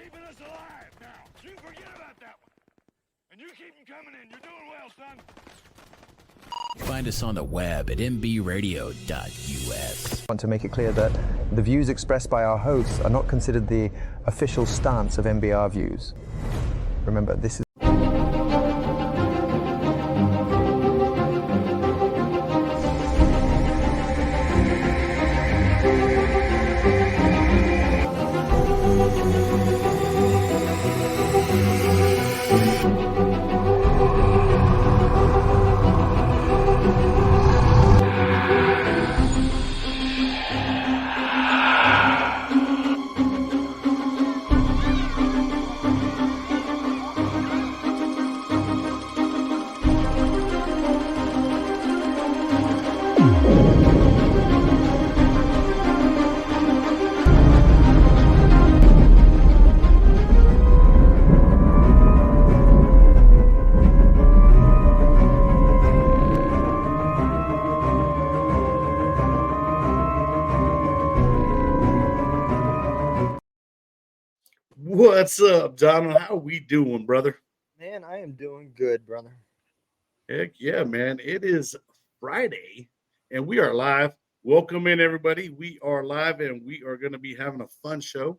keeping us alive now. You can forget about that one. And you keep them coming in. You're doing well, son. Find us on the web at mbradio.us. I want to make it clear that the views expressed by our hosts are not considered the official stance of MBR Views. Remember, this is What's up, Donald? How we doing, brother? Man, I am doing good, brother. Heck yeah, man. It is Friday and we are live. Welcome in, everybody. We are live and we are going to be having a fun show.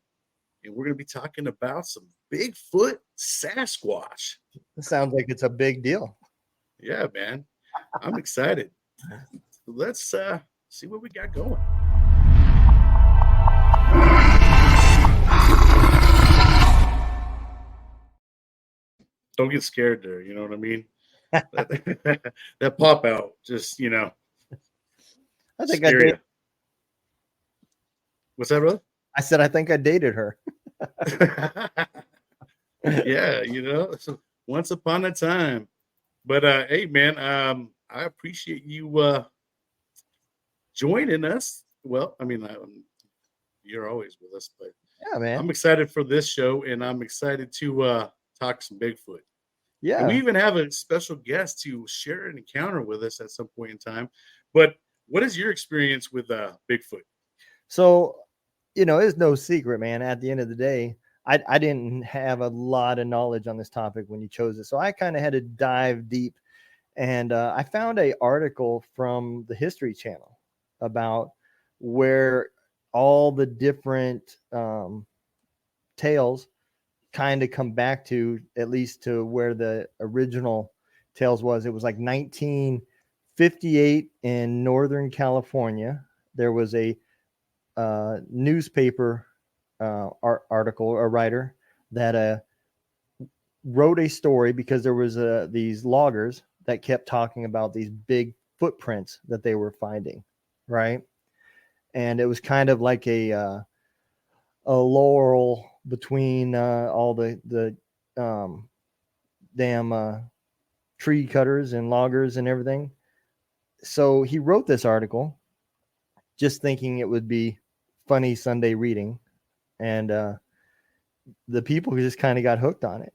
And we're going to be talking about some Bigfoot Sasquatch. It sounds like it's a big deal. Yeah, man. I'm excited. Let's see what we got going. Don't get scared there. You know what I mean? that pop out, just, I think I scare did. ya. What's that, brother? I said I think I dated her. Yeah, so once upon a time. But hey, man, I appreciate you joining us. Well, I mean, you're always with us, but Yeah, man. I'm excited for this show, and I'm excited to talk some Bigfoot. Yeah. And we even have a special guest to share an encounter with us at some point in time. But what is your experience with Bigfoot? So, it's no secret, man. At the end of the day, I didn't have a lot of knowledge on this topic when you chose it. So I kind of had to dive deep. And I found an article from the History Channel about where all the different tales kind of come back to, at least to where the original tales was. It was like 1958 in Northern California. There was a newspaper article, a writer that wrote a story because there was these loggers that kept talking about these big footprints that they were finding, right? And it was kind of like a laurel between all the damn tree cutters and loggers and everything. So he wrote this article just thinking it would be funny Sunday reading. And the people just kind of got hooked on it.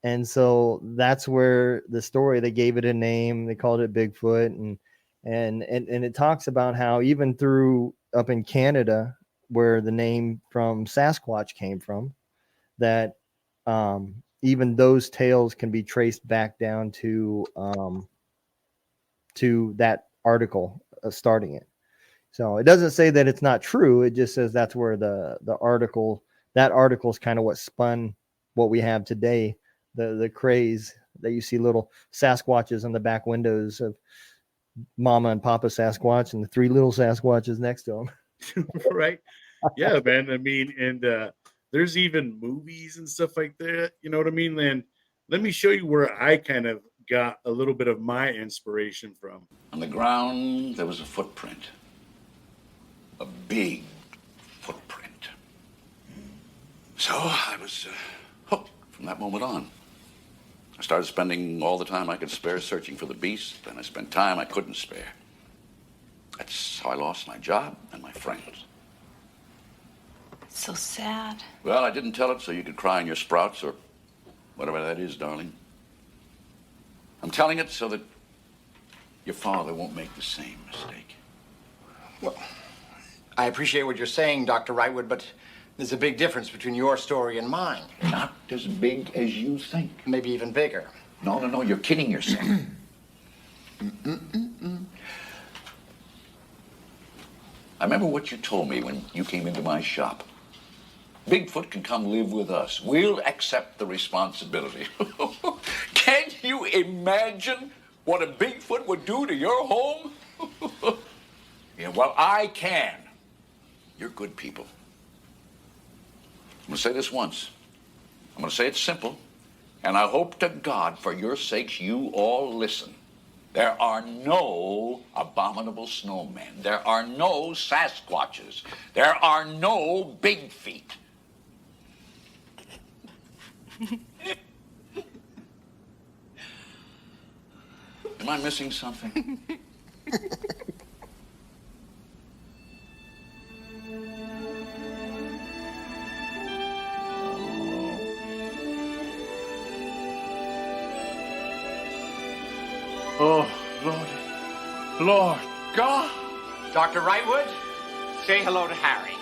And so that's where the story, they gave it a name, they called it Bigfoot. And it talks about how even through up in Canada, where the name from Sasquatch came from, that even those tales can be traced back down to that article starting it. So it doesn't say that it's not true. It just says that's where that article is kind of what spun what we have today, the craze that you see little Sasquatches on the back windows of Mama and Papa Sasquatch and the three little Sasquatches next to them. Right. Yeah, man. I mean, and there's even movies and stuff like that. You know what I mean? And let me show you where I kind of got a little bit of my inspiration from. On the ground, there was a footprint. A big footprint. So I was hooked from that moment on. I started spending all the time I could spare searching for the beast, and I spent time I couldn't spare. That's how I lost my job and my friends. It's so sad. Well, I didn't tell it so you could cry in your sprouts or whatever that is, darling. I'm telling it so that your father won't make the same mistake. Well, I appreciate what you're saying, Dr. Wrightwood, but There's a big difference between your story and mine. Not as big as you think. Maybe even bigger. No, you're kidding yourself. I remember what you told me when you came into my shop. Bigfoot can come live with us. We'll accept the responsibility. Can you imagine what a Bigfoot would do to your home? Yeah, well, I can. You're good people. I'm going to say this once. I'm going to say it simple. And I hope to God, for your sakes, you all listen. There are no abominable snowmen. There are no Sasquatches. There are no big feet. Am I missing something? Oh, Lord God. Dr. Wrightwood, say hello to Harry.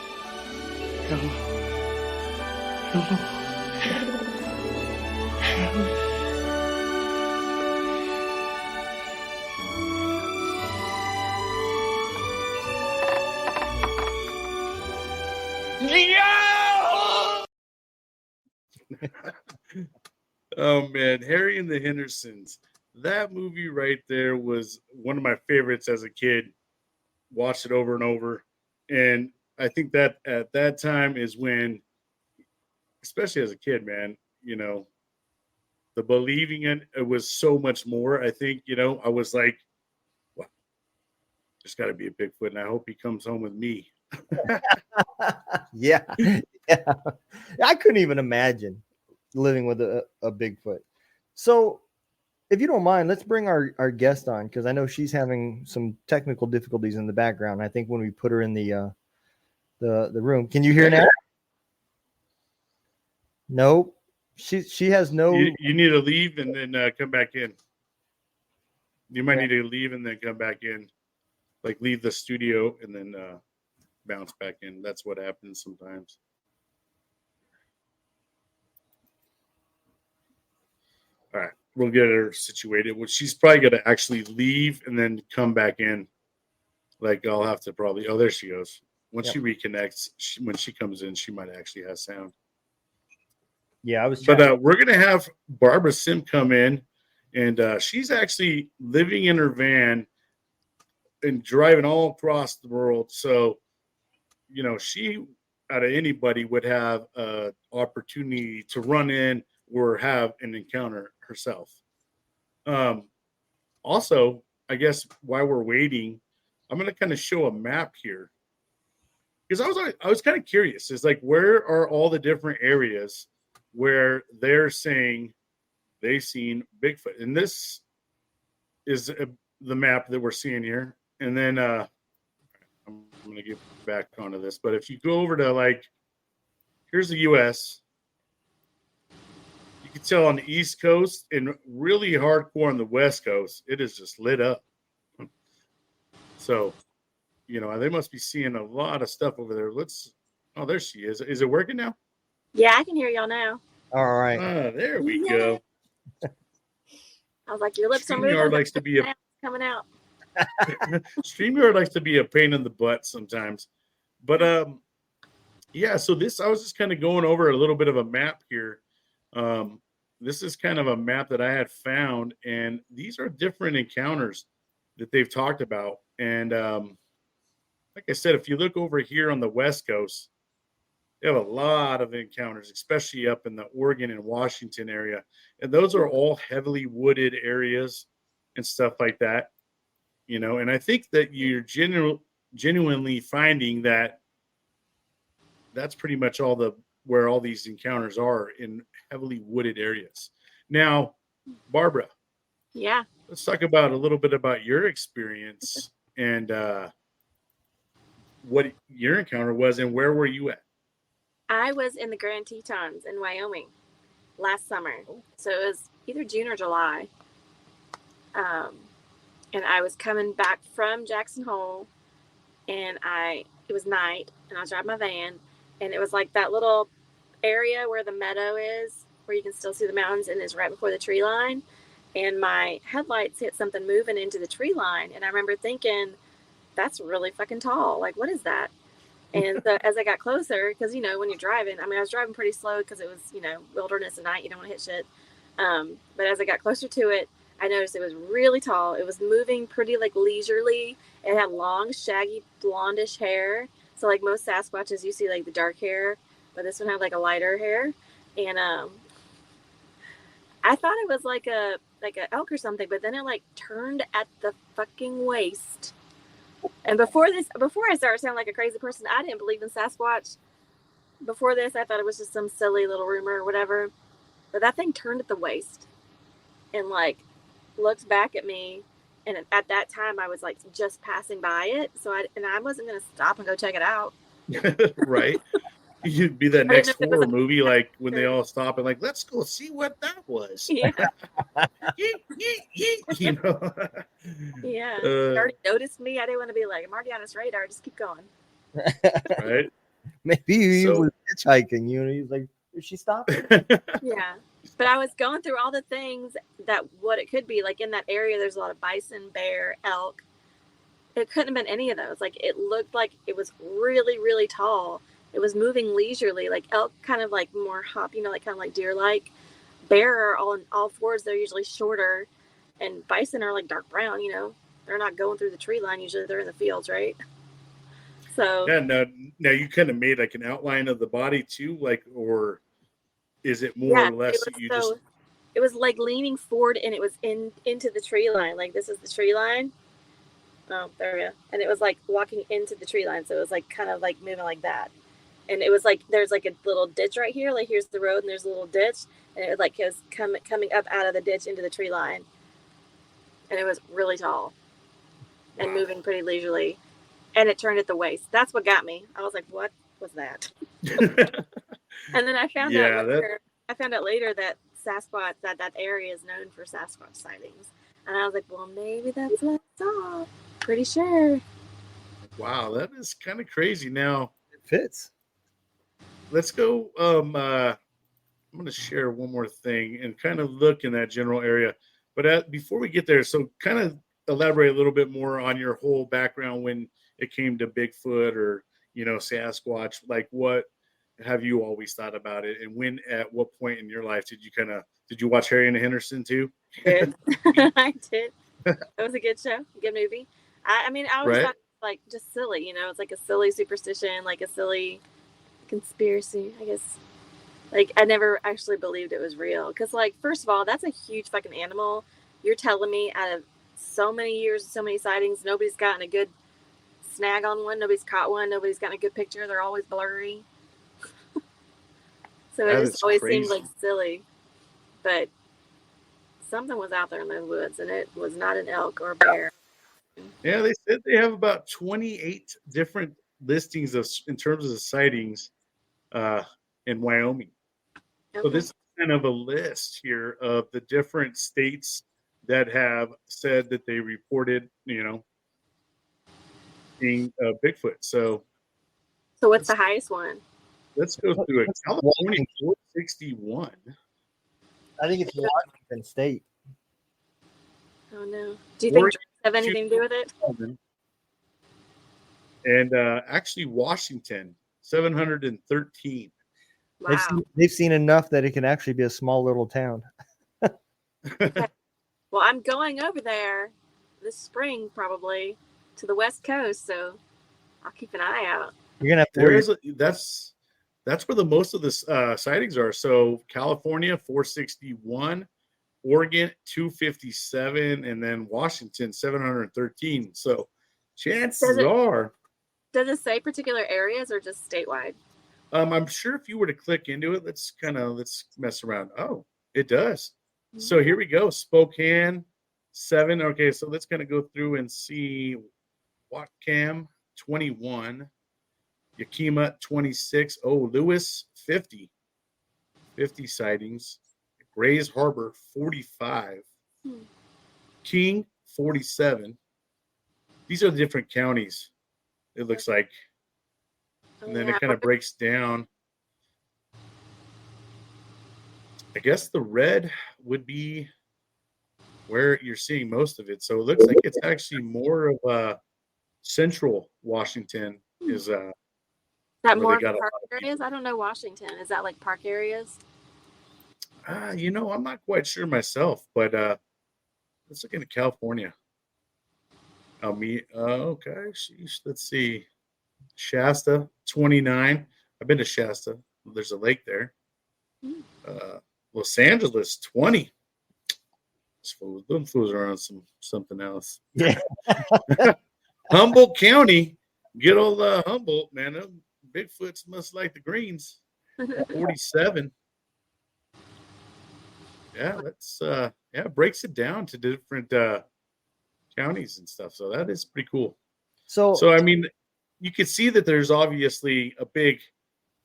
Oh man, Harry and the Hendersons. That movie right there was one of my favorites as a kid. Watched it over and over. And I think that at that time is when, especially as a kid, man, you know, the believing in it was so much more. I think, you know, I was like, well, there's got to be a Bigfoot, and I hope he comes home with me. Yeah. Yeah. I couldn't even imagine living with a Bigfoot. So if you don't mind, let's bring our guest on, because I know she's having some technical difficulties in the background. I think when we put her in the room, can you hear now? Nope. She has no. You need to leave and then come back in. You might need to leave and then come back in, like leave the studio and then bounce back in. That's what happens sometimes. All right, we'll get her situated. Well, she's probably going to actually leave and then come back in. Like I'll have to probably. Oh, there she goes. Once she reconnects, when she comes in, she might actually have sound. Yeah, I was. But we're gonna have Barbara Sim come in, and she's actually living in her van and driving all across the world. So, you know, she out of anybody would have an opportunity to run in or have an encounter herself. Also, I guess while we're waiting, I'm gonna kind of show a map here because I was kind of curious. Is like, where are all the different areas where they're saying they've seen Bigfoot? And this is the map that we're seeing here. And then I'm going to get back onto this. But if you go over to, like, here's the U.S. You can tell on the East Coast and really hardcore on the West Coast, it is just lit up. So, you know, they must be seeing a lot of stuff over there. Oh, there she is. Is it working now? Yeah, I can hear y'all now. All right. There we go. I was like, your lips are StreamYard moving. likes to be coming out. StreamYard likes to be a pain in the butt sometimes. But yeah, so I was just kind of going over a little bit of a map here. This is kind of a map that I had found, and these are different encounters that they've talked about. And like I said, if you look over here on the West Coast, they have a lot of encounters, especially up in the Oregon and Washington area. And those are all heavily wooded areas and stuff like that, you know. And I think that you're genuinely finding that that's pretty much where all these encounters are, in heavily wooded areas. Now, Barbara. Yeah. Let's talk about a little bit about your experience and what your encounter was, and where were you at? I was in the Grand Tetons in Wyoming last summer. So it was either June or July. And I was coming back from Jackson Hole, and it was night, and I was driving my van, and it was like that little area where the meadow is, where you can still see the mountains, and it's right before the tree line. And my headlights hit something moving into the tree line, and I remember thinking, that's really fucking tall. Like, what is that? And so as I got closer, because you know when you're driving, I mean I was driving pretty slow because it was, you know, wilderness at night, you don't want to hit shit. But as I got closer to it, I noticed it was really tall. It was moving pretty like leisurely. It had long, shaggy, blondish hair. So like most Sasquatches, you see like the dark hair, but this one had like a lighter hair. And I thought it was like a elk or something, but then it like turned at the fucking waist. And before I started sounding like a crazy person, I didn't believe in Sasquatch. Before this, I thought it was just some silly little rumor or whatever. But that thing turned at the waist and like looked back at me. And at that time, I was like just passing by it. So I wasn't going to stop and go check it out. Right. You'd be that I didn't next know if it was horror a- movie, like when they all stop and like, let's go see what that was. Yeah. Yeet, yeet, yeet, you know. Yeah. He already noticed me. I didn't want to be like, I'm already on his radar. Just keep going. Right. Maybe he So- was hitchhiking, you know, he's like, is she stopping? Yeah. But I was going through all the things that what it could be. Like in that area, there's a lot of bison, bear, elk. It couldn't have been any of those. Like it looked like it was really, really tall. It was moving leisurely. Like elk kind of like more hop, you know, like kind of like deer-like. Bear are all fours. They're usually shorter. And bison are like dark brown, you know. They're not going through the tree line. Usually they're in the fields, right? So Yeah, now you kind of made like an outline of the body too, like, or is it more or less that you just it was like leaning forward and it was into the tree line. Like this is the tree line. Oh, there we go. And it was like walking into the tree line. So it was like kind of like moving like that. And it was like there's like a little ditch right here. Like here's the road and there's a little ditch. And it was like it was coming up out of the ditch into the tree line. And it was really tall and moving pretty leisurely. And it turned at the waist. That's what got me. I was like, what was that? And then I found Yeah, out later that Sasquatch, that area is known for Sasquatch sightings. And I was like, well, maybe that's what I saw. Pretty sure. wow, that is kind of crazy. Now It fits. let's go. I'm going to share one more thing and kind of look in that general area. But before we get there, so kind of elaborate a little bit more on your whole background when it came to Bigfoot or, you know, Sasquatch. Like, what have you always thought about it? And when, at what point in your life did you watch Harry and the Henderson too? Did. I did. It was a good show, good movie. I mean, I always Right. thought it was like just silly, you know, it's like a silly superstition, like a silly conspiracy, I guess. Like, I never actually believed it was real. Because, like, first of all, that's a huge fucking animal. You're telling me out of so many years, so many sightings, nobody's gotten a good snag on one. Nobody's caught one. Nobody's gotten a good picture. They're always blurry. So That it is just always crazy. seemed like silly. But something was out there in those woods, and it was not an elk or a bear. Yeah, they said they have about 28 different listings in terms of the sightings in Wyoming. So Okay. this is kind of a list here of the different states that have said that they reported, you know, being Bigfoot. So So what's the highest one? let's go through it. California 461. I think it's Washington State. Oh no. Do you think Oregon, drugs have anything to do with it? And actually Washington 713. Wow. They've seen enough that it can actually be a small little town. Well, I'm going over there this spring probably to the West Coast, so I'll keep an eye out. You're gonna have to There wear is that's where the most of the sightings are. So California 461, Oregon 257, and then Washington 713. So chances are, Does it say particular areas or just statewide? I'm sure if you were to click into it, let's mess around. Oh, it does. So here we go. Spokane 7. Okay, so let's kind of go through and see. Whatcam 21. Yakima 26. Oh, Lewis 50 sightings. Grays Harbor 45. King 47. These are the different counties. It looks like. and then it kind of breaks down. I guess the red would be where you're seeing most of it. So it looks like it's actually more of central Washington is that where more they got a park lot of people. areas? I don't know Washington. Is that like park areas? You know, I'm not quite sure myself, but let's look into California. Okay, sheesh, let's see. Shasta, 29. I've been to Shasta. There's a lake there. Los Angeles, 20. Them fools are on something else. Yeah. Humboldt County, good old Humboldt, man. Them Bigfoots must like the greens. 47. Yeah, that's it breaks it down to different counties and stuff. So that is pretty cool. So I mean, you can see that there's obviously a big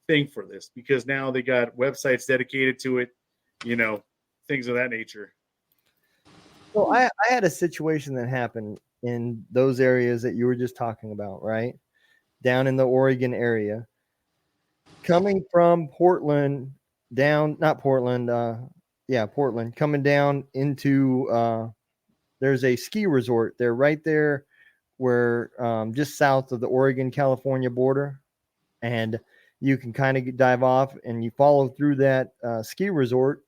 thing for this because now they got websites dedicated to it, you know, things of that nature. So I had a situation that happened in those areas that you were just talking about, right? Down in the Oregon area. Coming from Portland down, not Portland, Portland, coming down into there's a ski resort there right there where just south of the Oregon-California border. And you can kind of dive off and you follow through that ski resort.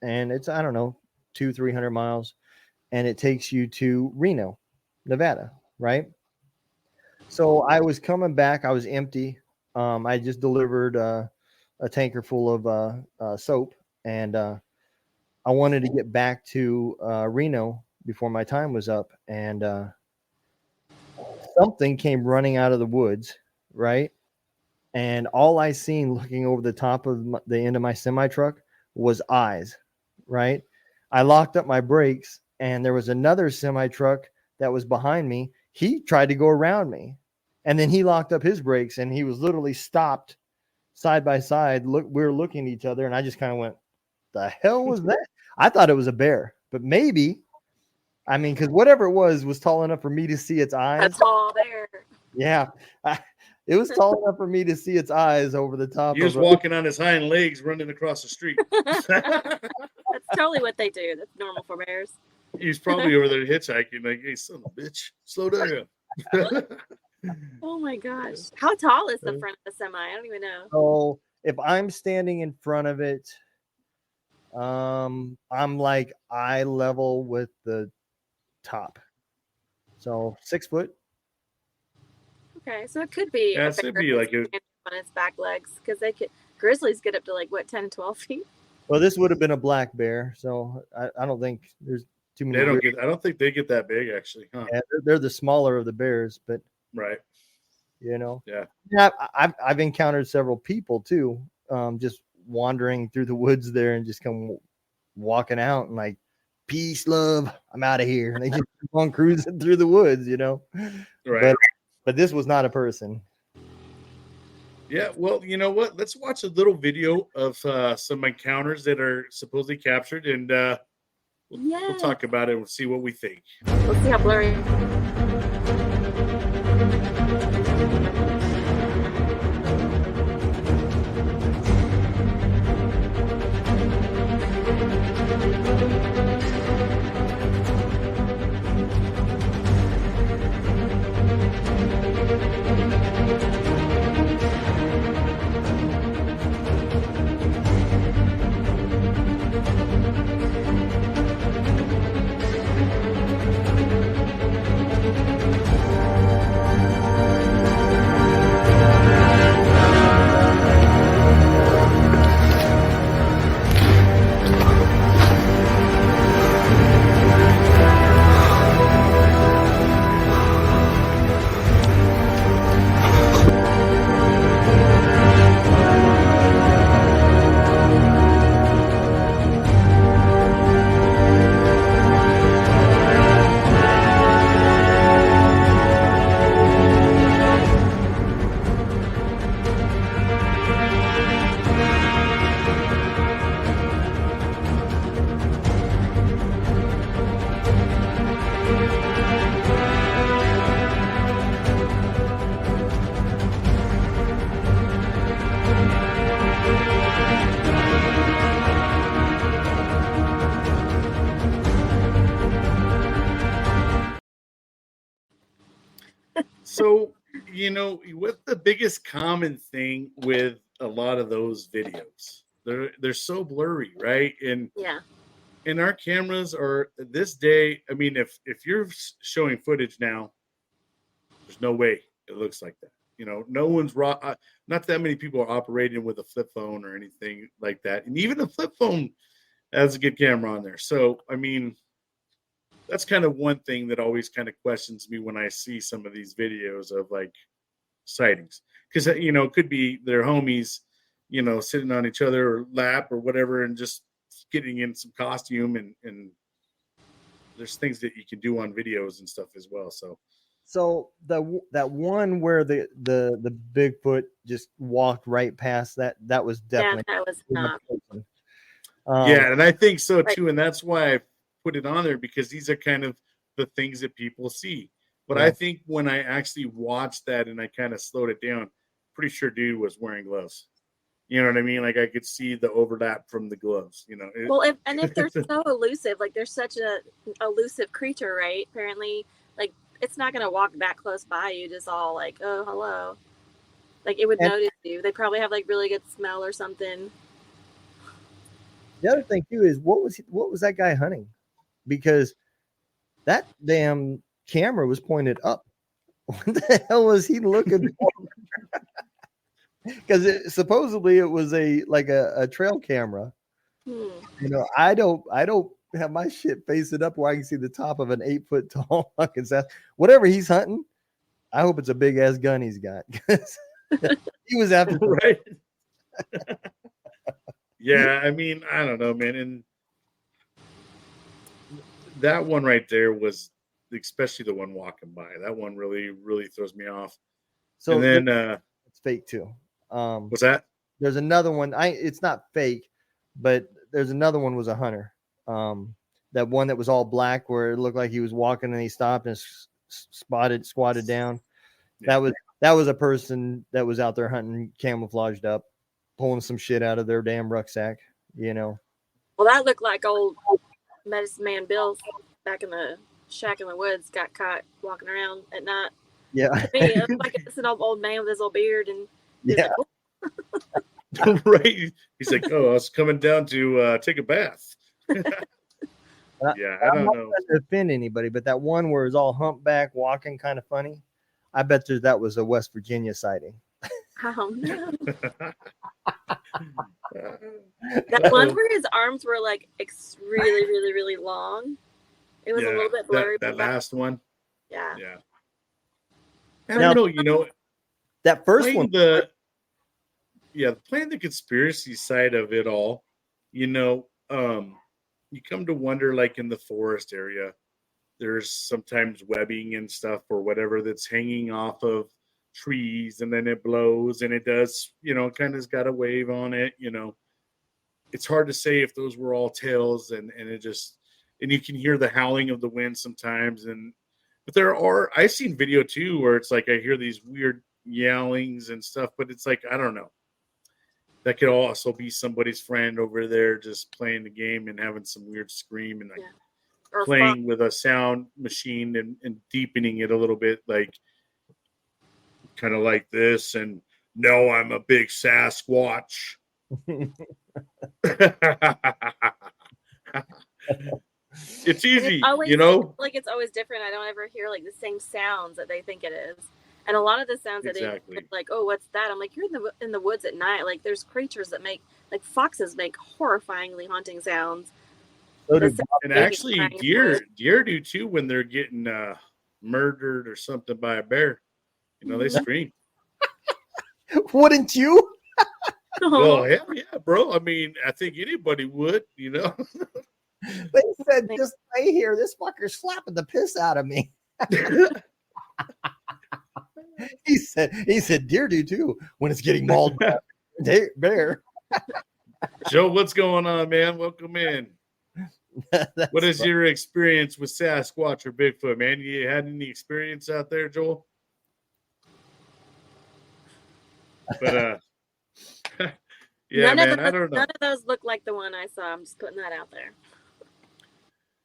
And it's, I don't know, 200-300 miles. And it takes you to Reno, Nevada, right? So I was coming back. I was empty. I just delivered a tanker full of soap. And I wanted to get back to Reno before my time was up. And something came running out of the woods, right? And all I seen looking over the top of the end of my semi-truck was eyes, right? I locked up my brakes, and there was another semi-truck that was behind me. He tried to go around me, and then he locked up his brakes, and he was literally stopped side by side. We were looking at each other, and I just kind of went, the hell was that? I thought it was a bear, but maybe, I mean, because whatever it was tall enough for me to see its eyes. A tall bear. Yeah. It was tall enough for me to see its eyes over the top. He was walking on his hind legs, running across the street. That's totally what they do. That's normal for bears. He's probably over there hitchhiking, like, hey, son of a bitch, slow down. Oh my gosh. How tall is the front of the semi? I don't even know. So if I'm standing in front of it, I'm like eye level with the top. So 6 foot. Okay, so it could be. Yeah, it could be like on its back legs because grizzlies get up to like what 10, 12 feet. Well, this would have been a black bear, so I don't think there's too many. I don't think they get that big actually. Huh? Yeah, they're the smaller of the bears, but right. You know. Yeah. I've encountered several people too, just wandering through the woods there and just come walking out and like, peace, love, I'm out of here. And they just keep on cruising through the woods, you know. Right. But this was not a person. Yeah, well, you know what? Let's watch a little video of some encounters that are supposedly captured, and we'll talk about it and see what we think. Let's see how blurry. So, what's the biggest common thing with a lot of those videos? They're so blurry, right? And our cameras are this day. I mean, if you're showing footage now, there's no way it looks like that. No one's not that many people are operating with a flip phone or anything like that. And even a flip phone has a good camera on there. So, I mean, that's kind of one thing that always kind of questions me when I see some of these videos of like sightings. Because, it could be their homies, sitting on each other or lap or whatever and just getting in some costume. And there's things that you can do on videos and stuff as well. So that one where the Bigfoot just walked right past that was definitely that was not. Yeah, and I think so too, and that's why I put it on there, because these are kind of the things that people see. But I think when I actually watched that and I kind of slowed it down, pretty sure dude was wearing gloves. You know what I mean? Like I could see the overlap from the gloves. If they're so elusive, like they're such a elusive creature, right? Apparently, like it's not gonna walk that close by you, just all like, oh, hello. Like it would notice you. They probably have like really good smell or something. The other thing too is what was that guy hunting? Because that damn camera was pointed up. What the hell was he looking for? Because supposedly it was a trail camera. I don't have my shit facing up where I can see the top of an 8-foot tall fucking sass. Whatever he's hunting, I hope it's a big ass gun he's got. He was after right. Yeah, I mean, I don't know, man. And that one right there was, especially the one walking by, that one really, really throws me off. So and then it's fake too. What's that? There's another one. It's not fake, but there's another one was a hunter. That one that was all black where it looked like he was walking and he stopped and squatted down. Yeah. That was a person that was out there hunting, camouflaged up, pulling some shit out of their damn rucksack, Well, that looked like old Medicine Man Bill back in the shack in the woods, got caught walking around at night. Yeah. To me, it looked like it's an old man with his little beard and yeah. Like, right. He's like, oh, I was coming down to take a bath. Yeah, I don't know. Not to offend anybody, but that one where it's all humpback walking, kind of funny. I bet that was a West Virginia sighting. Oh no! That one where his arms were like really, really, really long. It was a little bit blurry. That last one. Yeah. Yeah. I don't know. That first one. Playing the conspiracy side of it all. You come to wonder, like in the forest area, there's sometimes webbing and stuff or whatever that's hanging off of trees, and then it blows and it does, kind of's got a wave on it. It's hard to say if those were all tails, and you can hear the howling of the wind sometimes. But I've seen video too where it's like I hear these weird yellings and stuff, but it's like, I don't know. That could also be somebody's friend over there just playing the game and having some weird scream and like playing with a sound machine and deepening it a little bit, like kind of like this. And no, I'm a big Sasquatch. It's easy, always, like it's always different. I don't ever hear like the same sounds that they think it is. And a lot of the sounds that they like, oh, what's that? I'm like, you're in the woods at night. Like there's creatures that make, like foxes make horrifyingly haunting sounds. And actually deer do too when they're getting murdered or something by a bear. They scream. Wouldn't you? Well, hell yeah, bro. I mean, I think anybody would, They said, just stay here. This fucker's slapping the piss out of me. He said, deer do too when it's getting mauled by a bear. Joe, what's going on, man? Welcome in. What is your experience with Sasquatch or Bigfoot, man? You had any experience out there, Joel? But yeah, I don't know. None of those look like the one I saw. I'm just putting that out there.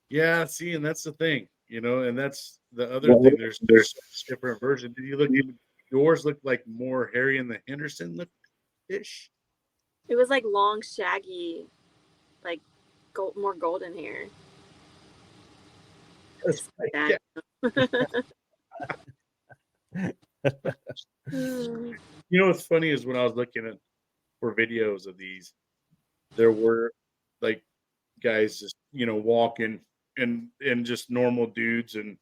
Yeah, see, and that's the thing. you know, and that's the other thing. There's different versions. Did you look? Yours look like more Harry and the Henderson look ish. It was like long, shaggy, like more golden hair. Just like that. You know what's funny is when I was looking at for videos of these, there were like guys just walking and just normal dudes and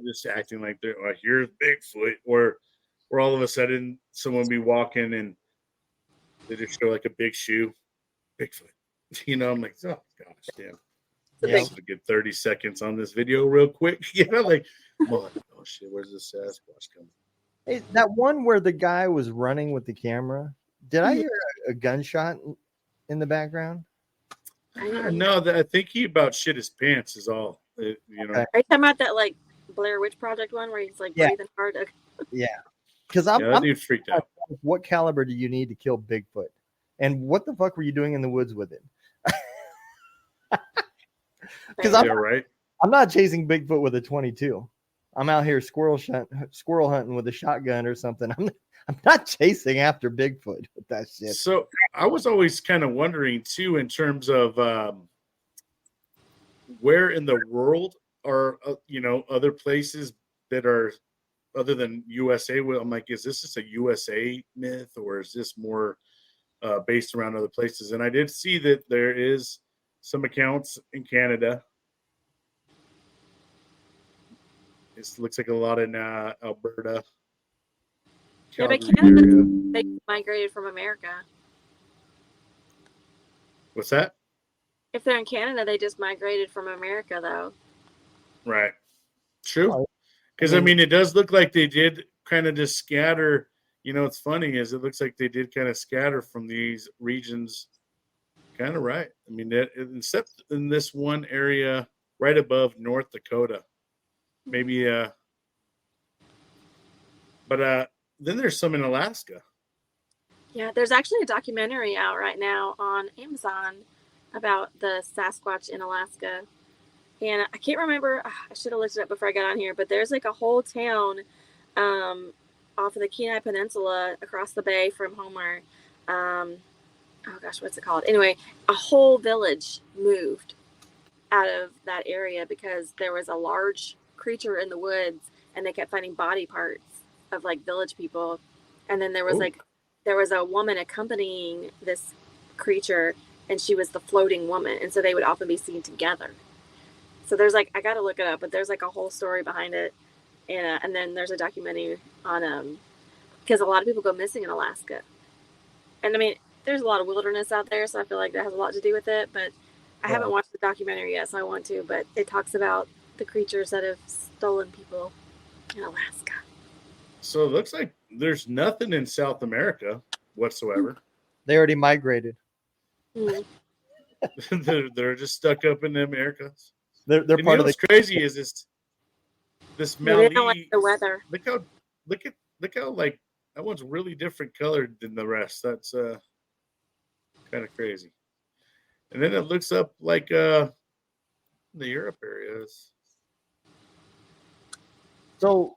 just acting like they're like, here's Bigfoot, or all of a sudden someone be walking and they just show like a big shoe, Bigfoot. I'm like, oh gosh, damn. Yeah, to get 30 seconds on this video real quick. Like, oh shit, where's the Sasquatch coming? Hey, that one where the guy was running with the camera. Did I hear a gunshot in the background? No, I think he about shit his pants is all. Are you talking about that like Blair Witch Project one where he's like breathing hard? Yeah, because I'm dude freaked out. What caliber do you need to kill Bigfoot? And what the fuck were you doing in the woods with it? Because I'm not chasing Bigfoot with a 22. I'm out here squirrel hunting with a shotgun or something. I'm not chasing after Bigfoot with that shit. So I was always kind of wondering too, in terms of where in the world are other places that are other than USA. Well, I'm like, is this just a USA myth, or is this more based around other places? And I did see that there is some accounts in Canada. It looks like a lot in Alberta. Yeah, but Canada, they migrated from America. What's that? If they're in Canada, they just migrated from America, though. Right. True. Because, I mean, it does look like they did kind of just scatter. What's funny is it looks like they did kind of scatter from these regions. Kind of right. I mean, except in this one area right above North Dakota. Maybe, but then there's some in Alaska. Yeah, there's actually a documentary out right now on Amazon about the Sasquatch in Alaska. And I can't remember, I should have looked it up before I got on here, but there's like a whole town off of the Kenai Peninsula across the bay from Homer. Oh gosh, what's it called? Anyway, a whole village moved out of that area because there was a large creature in the woods and they kept finding body parts of like village people. And then there was a woman accompanying this creature, and she was the floating woman. And so they would often be seen together. So there's like, I got to look it up, but there's like a whole story behind it. And then there's a documentary on, because a lot of people go missing in Alaska. And I mean, there's a lot of wilderness out there, so I feel like that has a lot to do with it. But I haven't watched the documentary yet, so I want to. But it talks about the creatures that have stolen people in Alaska. So it looks like there's nothing in South America whatsoever. They already migrated. Mm. they're just stuck up in the Americas. They're part of what's crazy is this Maui. They don't like the weather. Look how like that one's really different colored than the rest. That's kind of crazy. And then it looks up like the Europe areas. So,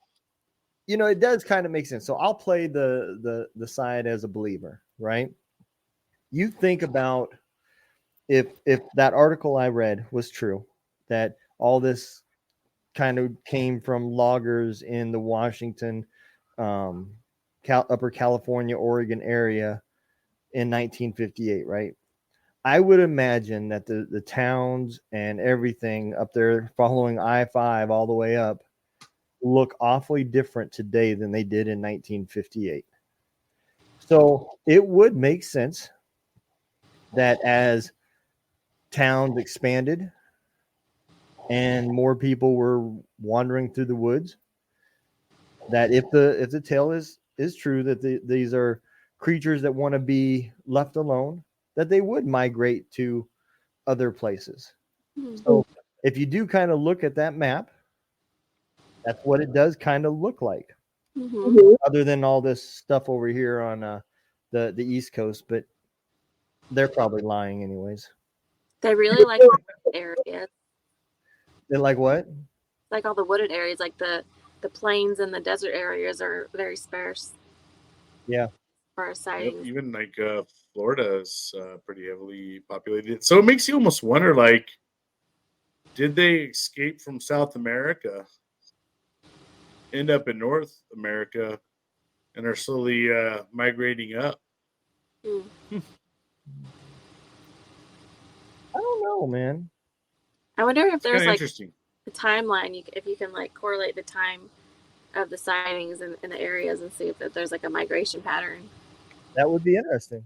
it does kind of make sense. So I'll play the side as a believer, right? You think about if that article I read was true, that all this kind of came from loggers in the Washington, Upper California, Oregon area in 1958, right? I would imagine that the towns and everything up there following I-5 all the way up look awfully different today than they did in 1958. So it would make sense that as towns expanded and more people were wandering through the woods, that if the tale is true, that these are creatures that want to be left alone, that they would migrate to other places. Mm-hmm. So if you do kind of look at that map, that's what it does kind of look like. Mm-hmm. Other than all this stuff over here on the East Coast, but they're probably lying anyways. They really like areas. Then like what? Like all the wooded areas, like the plains and the desert areas are very sparse. Yeah. For Yep, sightings. even like Florida is pretty heavily populated. So it makes you almost wonder, like, did they escape from South America, end up in North America, and are slowly migrating up? Hmm. I don't know, man. I wonder if It's there's kind of like interesting. a timeline, if you can like correlate the time of the sightings in the areas and see if there's like a migration pattern. That would be interesting.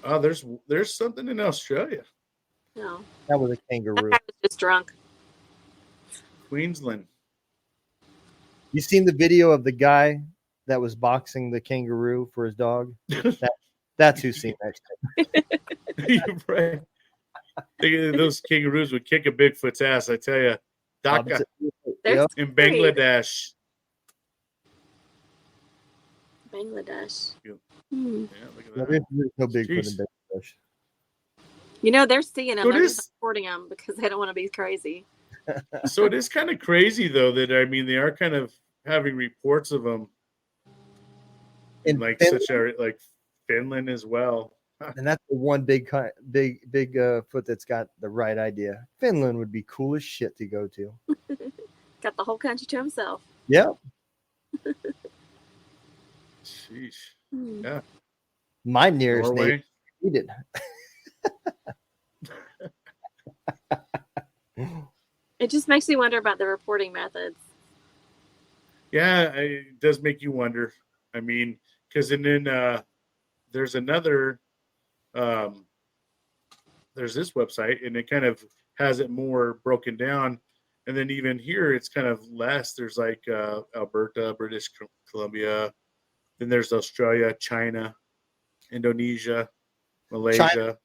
Oh, there's something in Australia, No, That was a that kangaroo. guy was just drunk. Queensland. You seen the video of the guy that was boxing the kangaroo for his dog? That's who's seen that shit. You're right. Those kangaroos would kick a Bigfoot's ass, I tell you. Dhaka They're Yep. in scary. Bangladesh. Bangladesh. Yep. Hmm. Yeah, look at Yeah, that. there's no Bigfoot in Jeez. Bangladesh. You know, they're seeing them. So it They're is- just reporting them because they don't want to be crazy. So it is kind of crazy, though, that I mean, they are kind of having reports of them in In like Finland, such a like Finland as well. and that's the one big foot that's got the right idea. Finland would be cool as shit to go to. Got the whole country to himself. Yep. Sheesh. Hmm. Yeah. My nearest neighbor Norway. needed. It just makes me wonder about the reporting methods. Yeah, it does make you wonder. I mean, because then there's another, there's this website, and it kind of has it more broken down. And then even here, it's kind of less. There's like Alberta, British Columbia. Then there's Australia, China, Indonesia, Malaysia.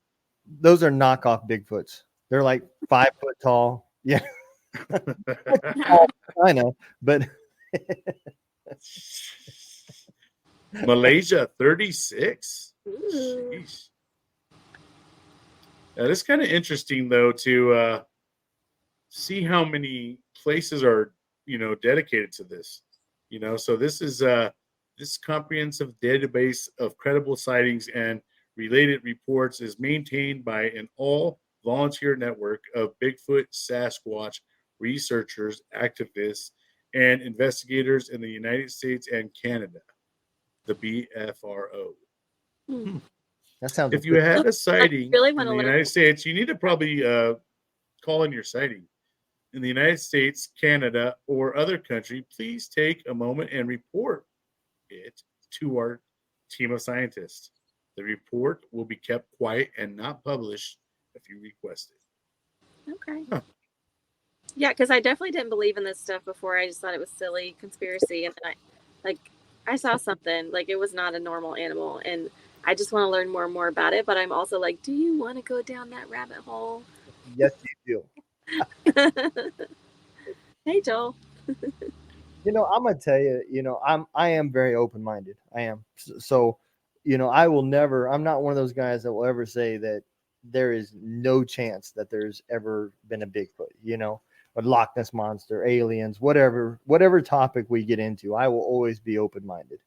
Those are knockoff Bigfoots. They're like 5 foot tall. Yeah, I know, but Malaysia, 36. Ooh. Jeez. That is kind of interesting, though, to see how many places are, dedicated to this. So this is this comprehensive database of credible sightings and related reports is maintained by an all-volunteer network of Bigfoot Sasquatch researchers, activists, and investigators in the United States and Canada, the BFRO. Hmm. that sounds. If you had a sighting really in wanna the learn United more. States, you need to probably call in your sighting. In the United States, Canada, or other country, please take a moment and report it to our team of scientists. The report will be kept quiet and not published if you request it. Okay. Huh. Yeah, because I definitely didn't believe in this stuff before. I just thought it was silly conspiracy, and then I saw something like it was not a normal animal, and I just want to learn more and more about it. But I'm also like, do you want to go down that rabbit hole? Yes, you do. Hey, Joel. I'm gonna tell you. I am very open minded. I am. So, I will never. I'm not one of those guys that will ever say that there is no chance that there's ever been a Bigfoot. A Loch Ness monster, aliens, whatever topic we get into, I will always be open minded.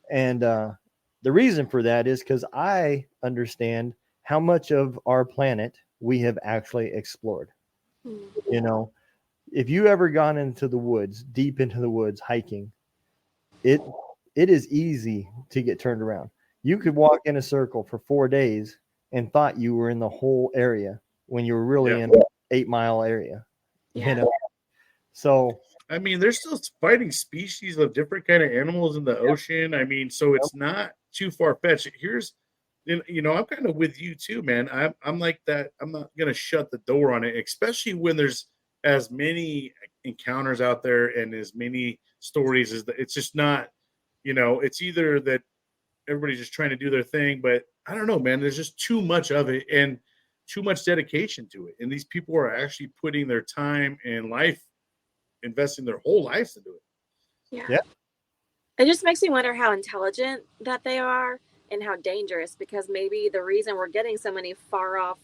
And the reason for that is because I understand how much of our planet we have actually explored. Hmm. If you ever gone into the woods, deep into the woods hiking, it is easy to get turned around. You could walk in a circle for 4 days and thought you were in the whole area when you were really in an 8-mile area. Yeah. So I mean, there's still fighting species of different kind of animals in the ocean. I mean, so it's not too far fetched. I'm kind of with you too, man. I'm like that. I'm not gonna shut the door on it, especially when there's as many encounters out there and as many stories as it's just not. It's either that everybody's just trying to do their thing, but I don't know, man. There's just too much of it and too much dedication to it, and these people are actually putting their time and life, investing their whole lives into it. Yeah. It just makes me wonder how intelligent that they are and how dangerous, because maybe the reason we're getting so many far off,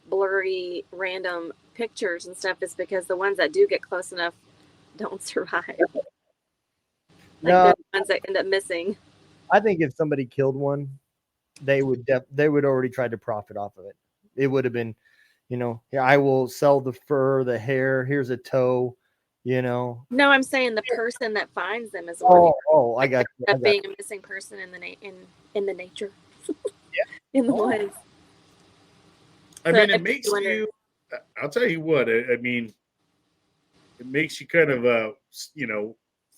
blurry, random pictures and stuff is because the ones that do get close enough don't survive. Like No. they're the ones that end up missing. I think if somebody killed one, they would already try to profit off of it. It would have been, here, I will sell the fur, the hair. Here's a toe, No, I'm saying the person that finds them is the one. Oh, I got you. Of being a missing person in the nature, in the woods. I So mean, it if makes you wonder- you. I'll tell you what. I mean, it makes you kind of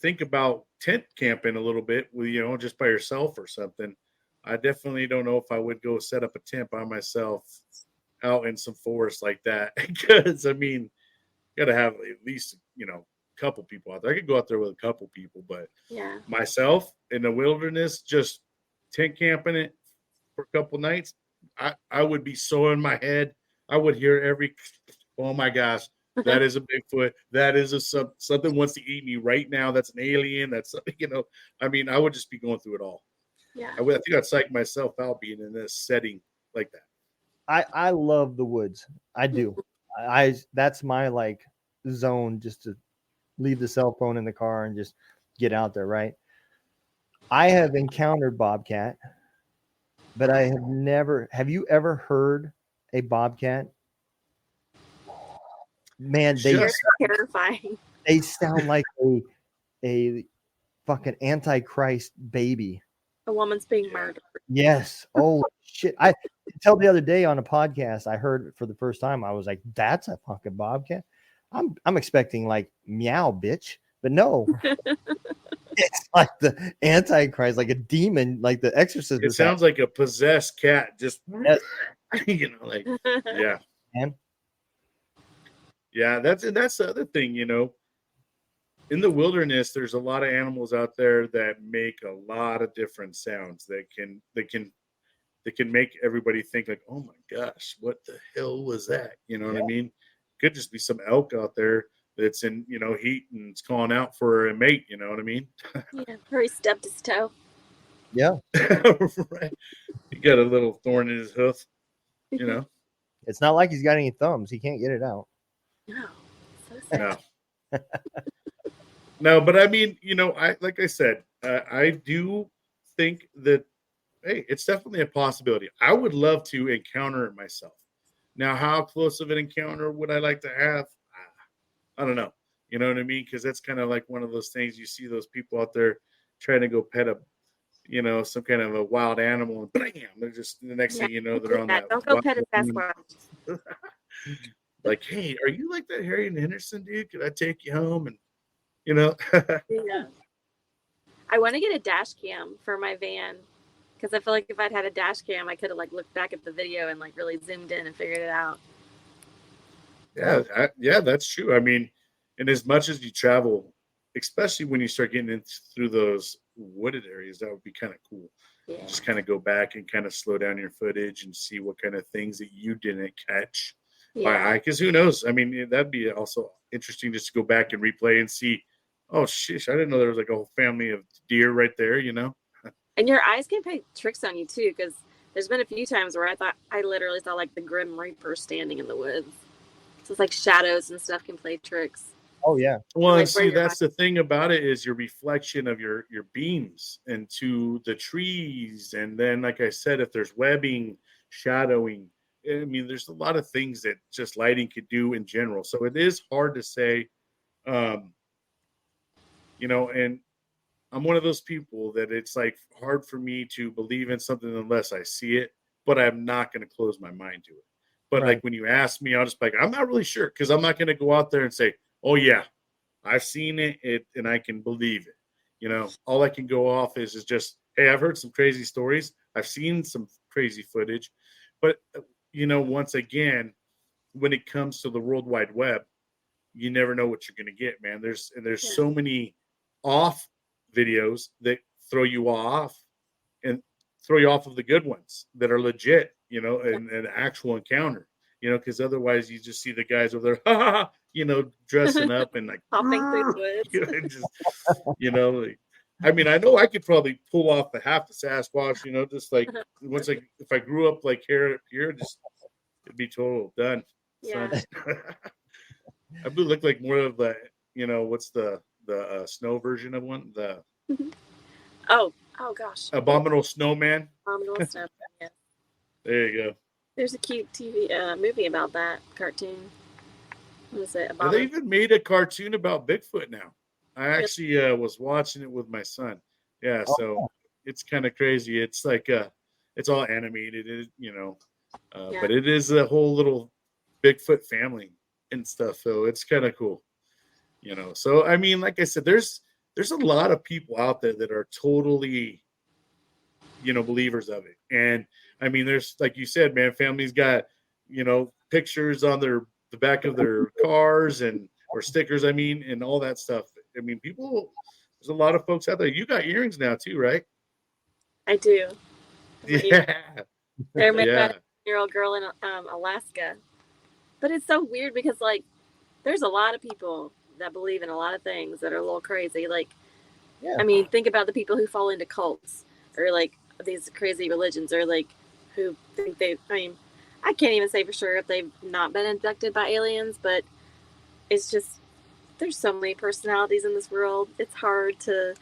think about tent camping a little bit with just by yourself or something. I definitely don't know if I would go set up a tent by myself out in some forest like that, because I mean, you got to have at least a couple people out there. I could go out there with a couple people, but Yeah. myself in the wilderness, just tent camping it for a couple nights, I would be so in my head. I would hear every, oh my gosh, that is a Bigfoot. That is something wants to eat me right now. That's an alien. That's I mean, I would just be going through it all. Yeah. I think I'd psych myself out being in this setting like that. I love the woods. I do. That's my zone, just to leave the cell phone in the car and just get out there. Right. I have encountered bobcat, but I have never. Have you ever heard a bobcat? Man, They're terrifying. they sound like a fucking antichrist baby. A woman's being murdered. Yes. Oh shit. I until the other day on a podcast, I heard it for the first time. I was like, that's a fucking bobcat. I'm expecting like meow bitch, but no. It's like the antichrist, like a demon, like the exorcist. It sounds like a possessed cat, just Yes. yeah. Man. Yeah, that's the other thing, in the wilderness, there's a lot of animals out there that make a lot of different sounds that can make everybody think like, oh my gosh, what the hell was that? You know what I mean? Could just be some elk out there that's in, heat and it's calling out for a mate. You know what I mean? Yeah, or he stubbed his toe. Yeah. Right. He got a little thorn in his hoof, It's not like he's got any thumbs. He can't get it out. No. So sad. No. No, but I mean, like I said, I do think that, hey, it's definitely a possibility. I would love to encounter it myself. Now, how close of an encounter would I like to have? I don't know. You know what I mean? Because that's kind of like one of those things you see those people out there trying to go pet some kind of a wild animal, and bam, they're just the next thing you know, they're on that. Don't go pet a Sasquatch. Like, hey, are you like that Harry and Henderson dude? Could I take you home? And Yeah. I want to get a dash cam for my van because I feel like if I'd had a dash cam, I could have looked back at the video and really zoomed in and figured it out. Yeah, that's true. I mean, and as much as you travel, especially when you start getting through those wooded areas, that would be kind of cool. Yeah. Just kind of go back and kind of slow down your footage and see what kind of things that you didn't catch by eye. Because who knows? I mean, that'd be also interesting just to go back and replay and see. Oh, shish, I didn't know there was a whole family of deer right there, And your eyes can play tricks on you too, because there's been a few times where I literally saw the Grim Reaper standing in the woods. So it's shadows and stuff can play tricks. Oh yeah. Well, and see, that's the thing about it is your reflection of your beams into the trees, and then, like I said, if there's webbing, shadowing. I mean, there's a lot of things that just lighting could do in general. So it is hard to say. And I'm one of those people that it's hard for me to believe in something unless I see it, but I'm not going to close my mind to it. But Right. when you ask me, I'll just be I'm not really sure, because I'm not going to go out there and say, oh yeah, I've seen it and I can believe it. All I can go off is just, hey, I've heard some crazy stories. I've seen some crazy footage, but once again, when it comes to the World Wide Web, you never know what you're going to get, man. There's so many off videos that throw you off of the good ones that are legit, and an actual encounter, because otherwise you just see the guys over there, dressing up and hopping through the woods. I mean, I know I could probably pull off the half the Sasquatch, just once if I grew up here, just it'd be total done. Yeah. Abu looked like more of the, what's the snow version of one? The Oh gosh. Abominable Snowman. Abominable stuff. Yeah. There you go. There's a cute TV movie about that cartoon. What is it? And they even made a cartoon about Bigfoot now. I actually was watching it with my son. Yeah, so it's kind of crazy. It's like it's all animated, but it is a whole little Bigfoot family and stuff. So it's kind of cool, So I mean, like I said, there's a lot of people out there that are totally, believers of it. And I mean, there's, like you said, man, families got, pictures on the back of their cars or stickers, and all that stuff. I mean, there's a lot of folks out there. You got earrings now too, right? I do. Yeah. They're made by a 10-year-old girl in Alaska. But it's so weird because, like, there's a lot of people that believe in a lot of things that are a little crazy. Like, I mean, think about the people who fall into cults or, like, these crazy religions, or, like, who think I can't even say for sure if they've not been abducted by aliens, but it's just, there's so many personalities in this world. It's hard to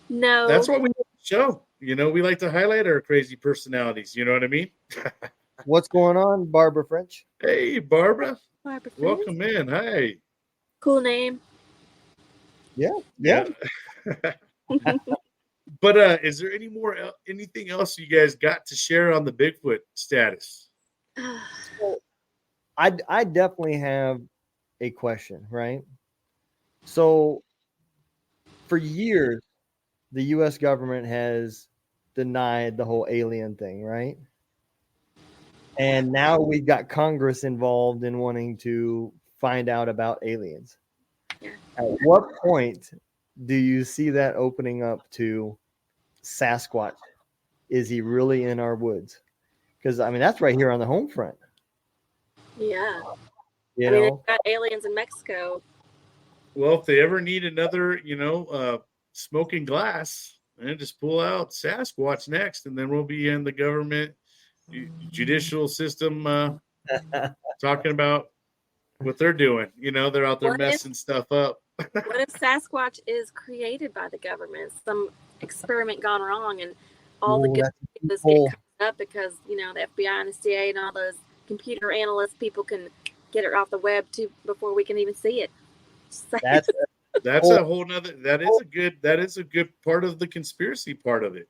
know. That's what we show. We like to highlight our crazy personalities. You know what I mean? What's going on, Barbara French? Hey, Barbara. Barbara French. Welcome in. Hi. Cool name. Yeah. But is there anything else you guys got to share on the Bigfoot status? I definitely have a question, right? So for years, the U.S. government has denied the whole alien thing, right? And now we've got Congress involved in wanting to find out about aliens. Yeah. At what point do you see that opening up to Sasquatch? Is he really in our woods? Because, that's right here on the home front. Yeah. You they've know? got aliens in Mexico. Well, if they ever need another, smoking glass, then just pull out Sasquatch next, and then we'll be in the government judicial system talking about what they're doing. They're out there messing stuff up. What if Sasquatch is created by the government? Some experiment gone wrong, and all the good news get covered up because the FBI and the CIA and all those computer analyst people can get it off the web too before we can even see it. That's a whole nother. That is a good part of the conspiracy part of it.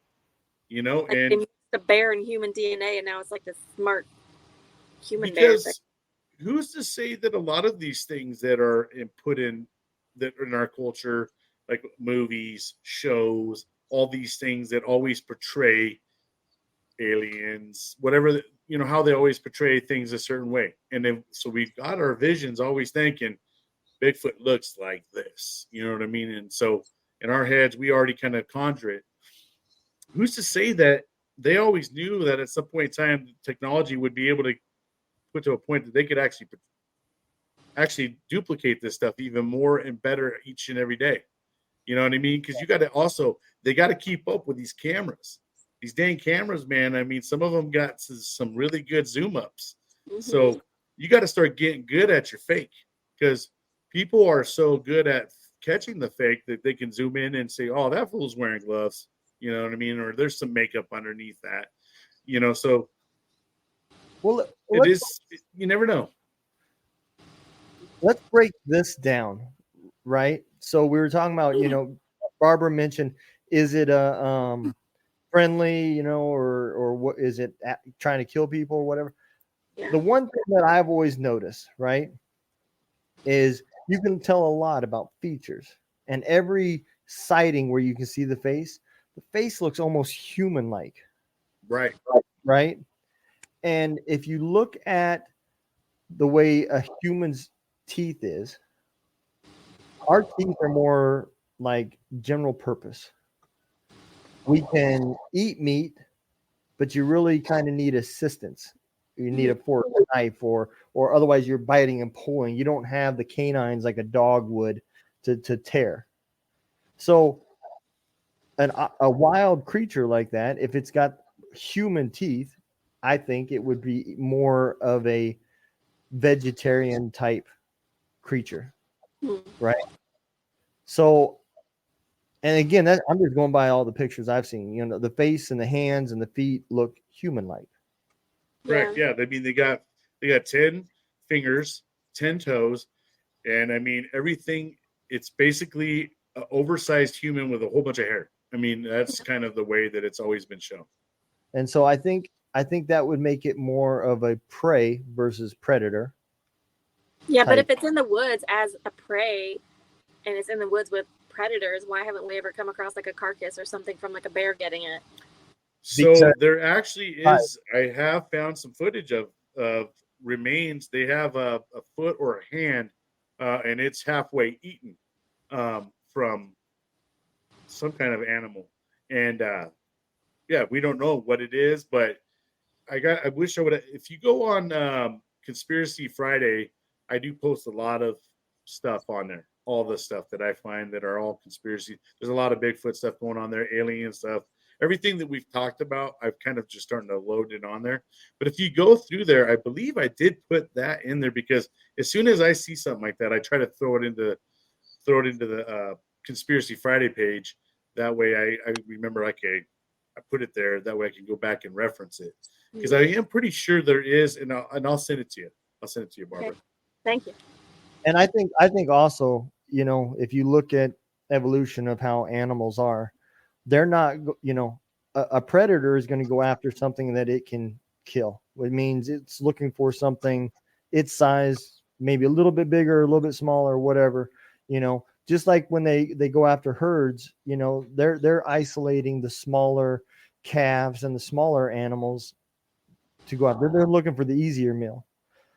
Like and they used a bear and human DNA, and now it's like the smart human because bear. Who's to say that a lot of these things that are put in that in our culture, like movies, shows, all these things that always portray aliens, whatever, how they always portray things a certain way. And then, so we've got our visions always thinking Bigfoot looks like this, you know what I mean? And so in our heads, we already kind of conjure it. Who's to say that they always knew that at some point in time, technology would be able to put to a point that they could actually duplicate this stuff even more and better each and every day. You know what I mean? Because they got to keep up with these cameras. These dang cameras, man. Some of them got some really good zoom ups. Mm-hmm. So you got to start getting good at your fake, because people are so good at catching the fake that they can zoom in and say, oh, that fool's wearing gloves. You know what I mean? Or there's some makeup underneath that, so you never know. Let's break this down, right? So we were talking about, Barbara mentioned, is it a friendly, or what is it trying to kill people or whatever? Yeah. The one thing that I've always noticed, right, is you can tell a lot about features, and every sighting where you can see the face looks almost human-like. Right. And if you look at the way a human's teeth is, our teeth are more like general purpose. We can eat meat, but you really kind of need assistance. You need a fork, a knife, or otherwise you're biting and pulling. You don't have the canines like a dog would to tear. So a wild creature like that, if it's got human teeth, I think it would be more of a vegetarian type creature, Hmm. right? So, and again, that I'm just going by all the pictures I've seen. You know, the face and the hands and the feet look human-like. Correct. Yeah. I mean, they got 10 fingers, 10 toes, and I mean everything. It's basically an oversized human with a whole bunch of hair. I mean, that's kind of the way that it's always been shown. And so I think that would make it more of a prey versus predator. Yeah, but type. if it's in the woods as a prey and it's in the woods with predators, why haven't we ever come across like a carcass or something from like a bear getting it? So Because- there actually is. I have found some footage of remains. They have a foot or a hand, and it's halfway eaten from some kind of animal. And yeah, we don't know what it is, but I wish I would. If you go on Conspiracy Friday, I do post a lot of stuff on there. All the stuff that I find that are all conspiracy. There's a lot of Bigfoot stuff going on there, alien stuff. Everything that we've talked about, I've kind of just starting to load it on there. But if you go through there, I believe I did put that in there because as soon as I see something like that, I try to throw it into the Conspiracy Friday page. That way, I remember, okay, I put it there. That way, I can go back and reference it because I am pretty sure there is, and I'll send it to you. I'll send it to you, Barbara. Okay. Thank you. And I think also, you know, if you look at evolution of how animals are, they're not, you know, a predator is going to go after something that it can kill. It means it's looking for something its size, maybe a little bit bigger, a little bit smaller, whatever, you know, just like when they go after herds, you know, they're isolating the smaller calves and the smaller animals to go out. They're looking for the easier meal.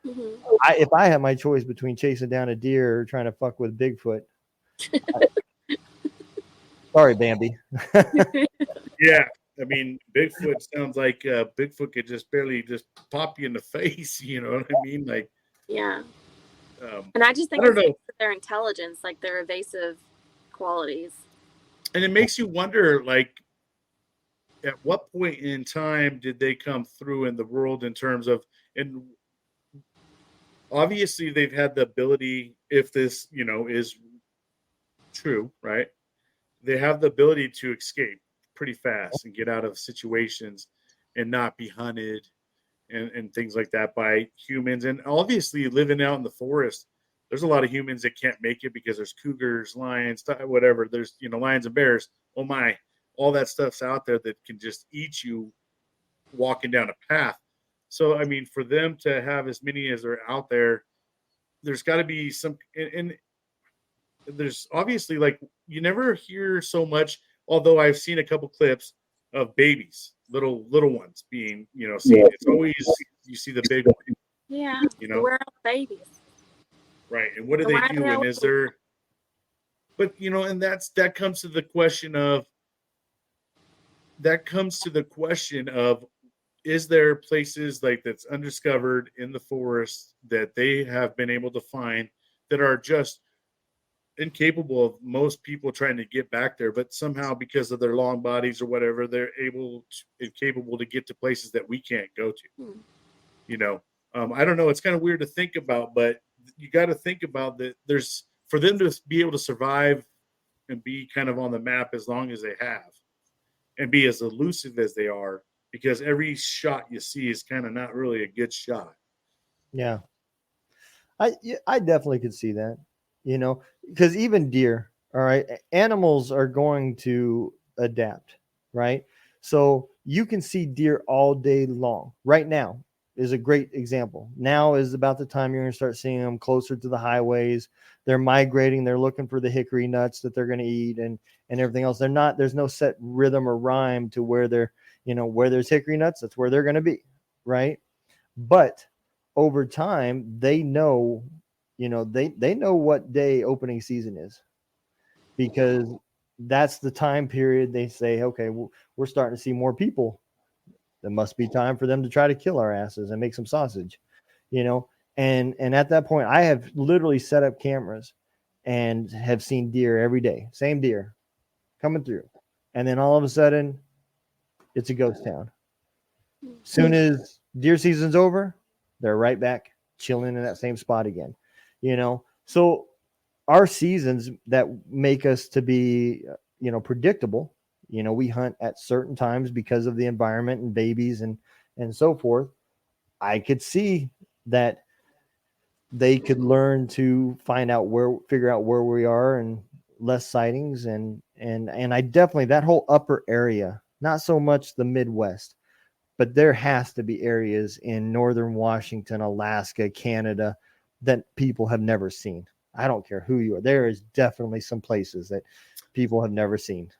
Mhm. If I had my choice between chasing down a deer or trying to fuck with Bigfoot, sorry, Bambi. Yeah, I mean, Bigfoot sounds like Bigfoot could just barely just pop you in the face. You know what I mean? Like, Yeah. And I just think I don't it's know. their intelligence, like their evasive qualities. And it makes you wonder, like, at what point in time did they come through in the world in terms of, and obviously they've had the ability, if this, you know, is true, right? They have the ability to escape pretty fast and get out of situations and not be hunted and things like that by humans. And obviously living out in the forest, there's a lot of humans that can't make it because there's cougars, lions, whatever. There's, you know, lions and bears. Oh my, all that stuff's out there that can just eat you walking down a path. So, I mean, for them to have as many as are out there, there's got to be some, and there's obviously, like, you never hear so much, although I've seen a couple clips of babies, little ones being, you know, seen. It's always, you see the big one, Yeah. you know, Where are the babies? right? And what do Why they are do? they And all- is there, but you know, and that comes to the question of, is there places like that's undiscovered in the forest that they have been able to find that are just incapable of most people trying to get back there, but somehow because of their long bodies or whatever, they're capable to get to places that we can't go to. You know, I don't know. It's kind of weird to think about, but you got to think about that. There's, for them to be able to survive and be kind of on the map as long as they have, and be as elusive as they are, because every shot you see is kind of not really a good shot. Yeah. I definitely could see that, you know, because even deer, all right, animals are going to adapt, right? So you can see deer all day long. Right now is a great example. Now is about the time you're going to start seeing them closer to the highways. They're migrating. They're looking for the hickory nuts that they're going to eat and everything else. There's no set rhythm or rhyme to where they're, you know, where there's hickory nuts, that's where they're going to be, right? But over time, they know, you know, they know what day opening season is, because that's the time period they say, okay, we're starting to see more people. It must be time for them to try to kill our asses and make some sausage, you know? And at that point, I have literally set up cameras and have seen deer every day, same deer coming through. And then all of a sudden, it's a ghost town. Soon as deer season's over, they're right back chilling in that same spot again, you know? So our seasons that make us to be, predictable, we hunt at certain times because of the environment and babies and so forth. I could see that they could learn to figure out where we are and less sightings. And I definitely, that whole upper area, not so much the Midwest, but there has to be areas in northern Washington, Alaska, Canada that people have never seen. I don't care who you are. There is definitely some places that people have never seen.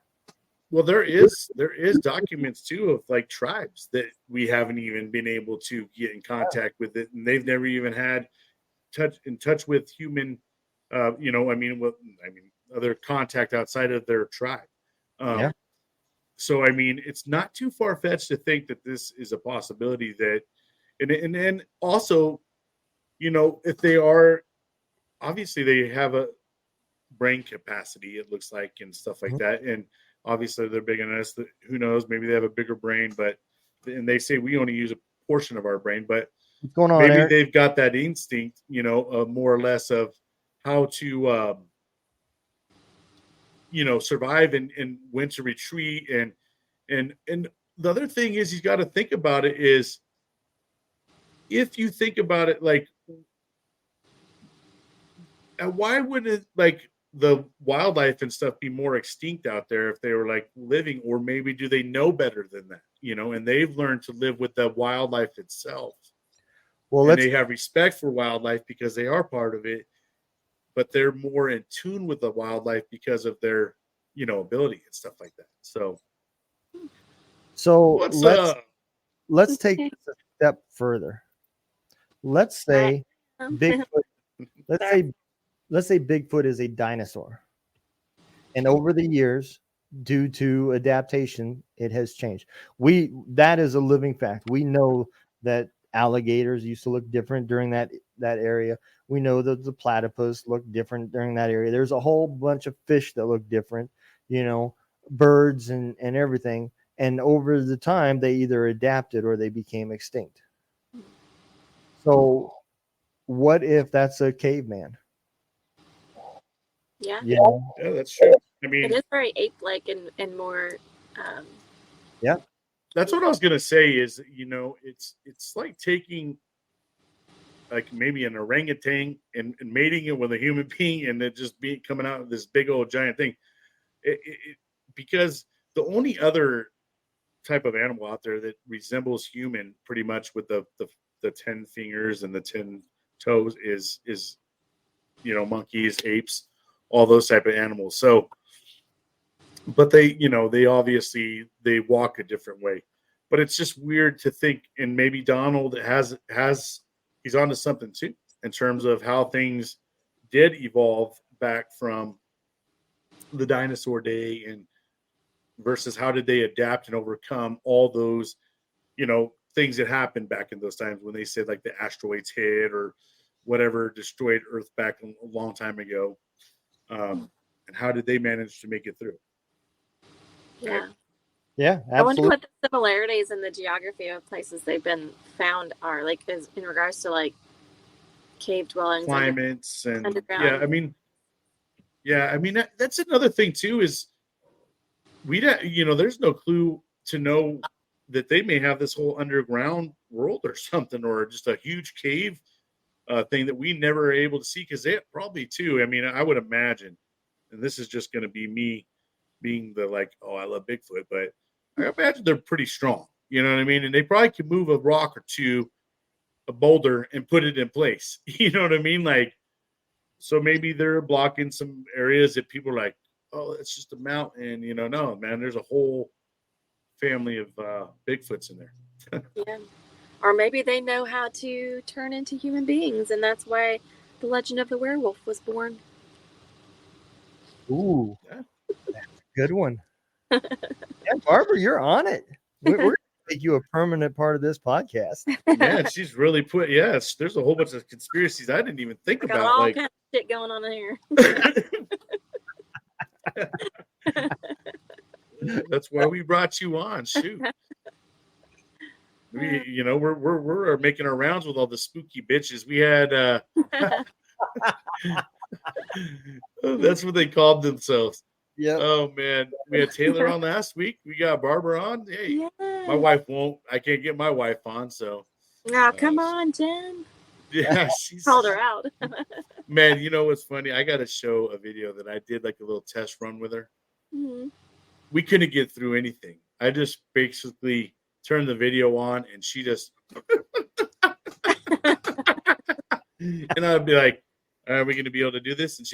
Well, there is documents too of like tribes that we haven't even been able to get in contact with it, and they've never even had touch with human, other contact outside of their tribe. So, I mean, it's not too far fetched to think that this is a possibility that, and then also, if they are, obviously they have a brain capacity, it looks like, and stuff like that. And obviously they're bigger than us. Who knows? Maybe they have a bigger brain, and they say we only use a portion of our brain, but what's going on, maybe Eric? they've got that instinct, more or less of how to, survive and when to retreat. And the other thing is, you got to think about it is, if you think about it, like, why wouldn't like the wildlife and stuff be more extinct out there if they were like living, or maybe do they know better than that, and they've learned to live with the wildlife itself. Well, and they have respect for wildlife because they are part of it, but they're more in tune with the wildlife because of their, ability and stuff like that. So let's take this a step further. Let's say Bigfoot. Let's say Bigfoot is a dinosaur, and over the years, due to adaptation, it has changed. That is a living fact. We know that alligators used to look different during that area. We know that the platypus looked different during that area. There's a whole bunch of fish that look different, birds and everything. And over the time, they either adapted or they became extinct. So what if that's a caveman? Yeah, that's true. I mean, it is very ape-like and more. That's what I was gonna say. Is it's like taking like maybe an orangutan and mating it with a human being, and it just coming out of this big old giant thing. Because the only other type of animal out there that resembles human pretty much with the 10 fingers and the 10 toes is monkeys, apes, all those type of animals. So, but they obviously they walk a different way. But it's just weird to think, and maybe Donald he's onto something too in terms of how things did evolve back from the dinosaur day, and versus how did they adapt and overcome all those things that happened back in those times when they said like the asteroids hit or whatever destroyed Earth back a long time ago. And how did they manage to make it through? Yeah. Yeah, absolutely. I wonder what the similarities in the geography of places they've been found are, like, is in regards to like cave dwellings, climates, and underground. I mean that's another thing too, is there's no clue to know that they may have this whole underground world or something, or just a huge cave thing that we never are able to see, because they probably too. I mean, I would imagine, and this is just going to be me being the like, oh, I love Bigfoot, but I imagine they're pretty strong. You know what I mean? And they probably can move a rock or two, a boulder, and put it in place. You know what I mean? Like, so maybe they're blocking some areas that people are like, oh, it's just a mountain. No, man, there's a whole family of Bigfoots in there. Yeah. Or maybe they know how to turn into human beings, and that's why the legend of the werewolf was born. Ooh, that's a good one. Yeah, Barbara, you're on it. We're going to make you a permanent part of this podcast. Yeah, she's really put. Yes, there's a whole bunch of conspiracies I didn't even think Got about. all Like kinds of shit going on in here. That's why we brought you on. Shoot. we're making our rounds with all the spooky bitches. We had that's what they called themselves. Yeah. Oh man, we had Taylor on last week. We got Barbara on. Hey, my wife won't. I can't get my wife on. So Now, come on, Jen. yeah, she's Called her out. man. You know what's funny? I got to show a video that I did like a little test run with her. Mhm. We couldn't get through anything. I just basically turned the video on, and she just and I'd be like, "Are we going to be able to do this?" And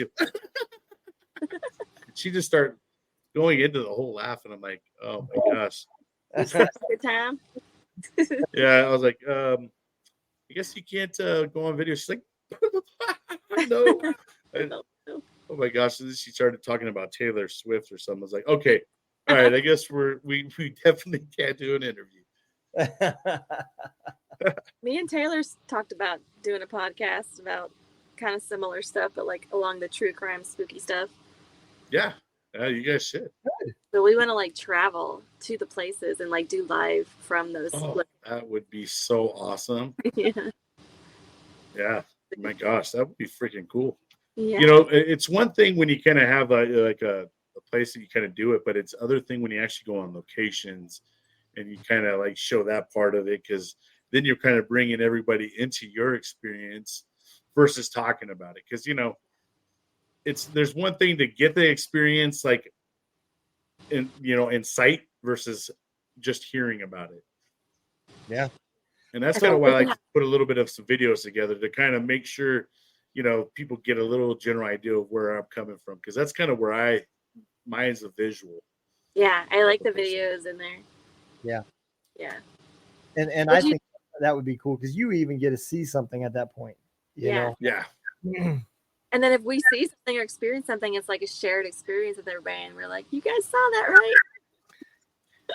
she just started going into the whole laugh, and I'm like, "Oh my gosh!" Good time. Yeah, I was like, "I guess you can't go on video." She's like, "No." Oh my gosh! And then she started talking about Taylor Swift or something. I was like, "Okay, all right. I guess we definitely can't do an interview." Me and Taylor talked about doing a podcast about kind of similar stuff, but like along the true crime, spooky stuff. Yeah, you guys should. So we want to like travel to the places and like do live from those. Oh, that would be so awesome. Yeah. Yeah. Oh my gosh, that would be freaking cool. Yeah. You know, it's one thing when you kind of have a place that you kind of do it, but it's other thing when you actually go on locations and you kind of like show that part of it, because then you're kind of bringing everybody into your experience versus talking about it. Because there's one thing to get the experience like in sight versus just hearing about it. Yeah. And that's kind of why I like to put a little bit of some videos together to kind of make sure, people get a little general idea of where I'm coming from. Because that's kind of where mine's a visual. Yeah, I like the videos in there. Yeah. Yeah. And I think that would be cool because you even get to see something at that point. You know? Yeah. And then if we see something or experience something, it's like a shared experience with everybody, and we're like, "You guys saw that, right?"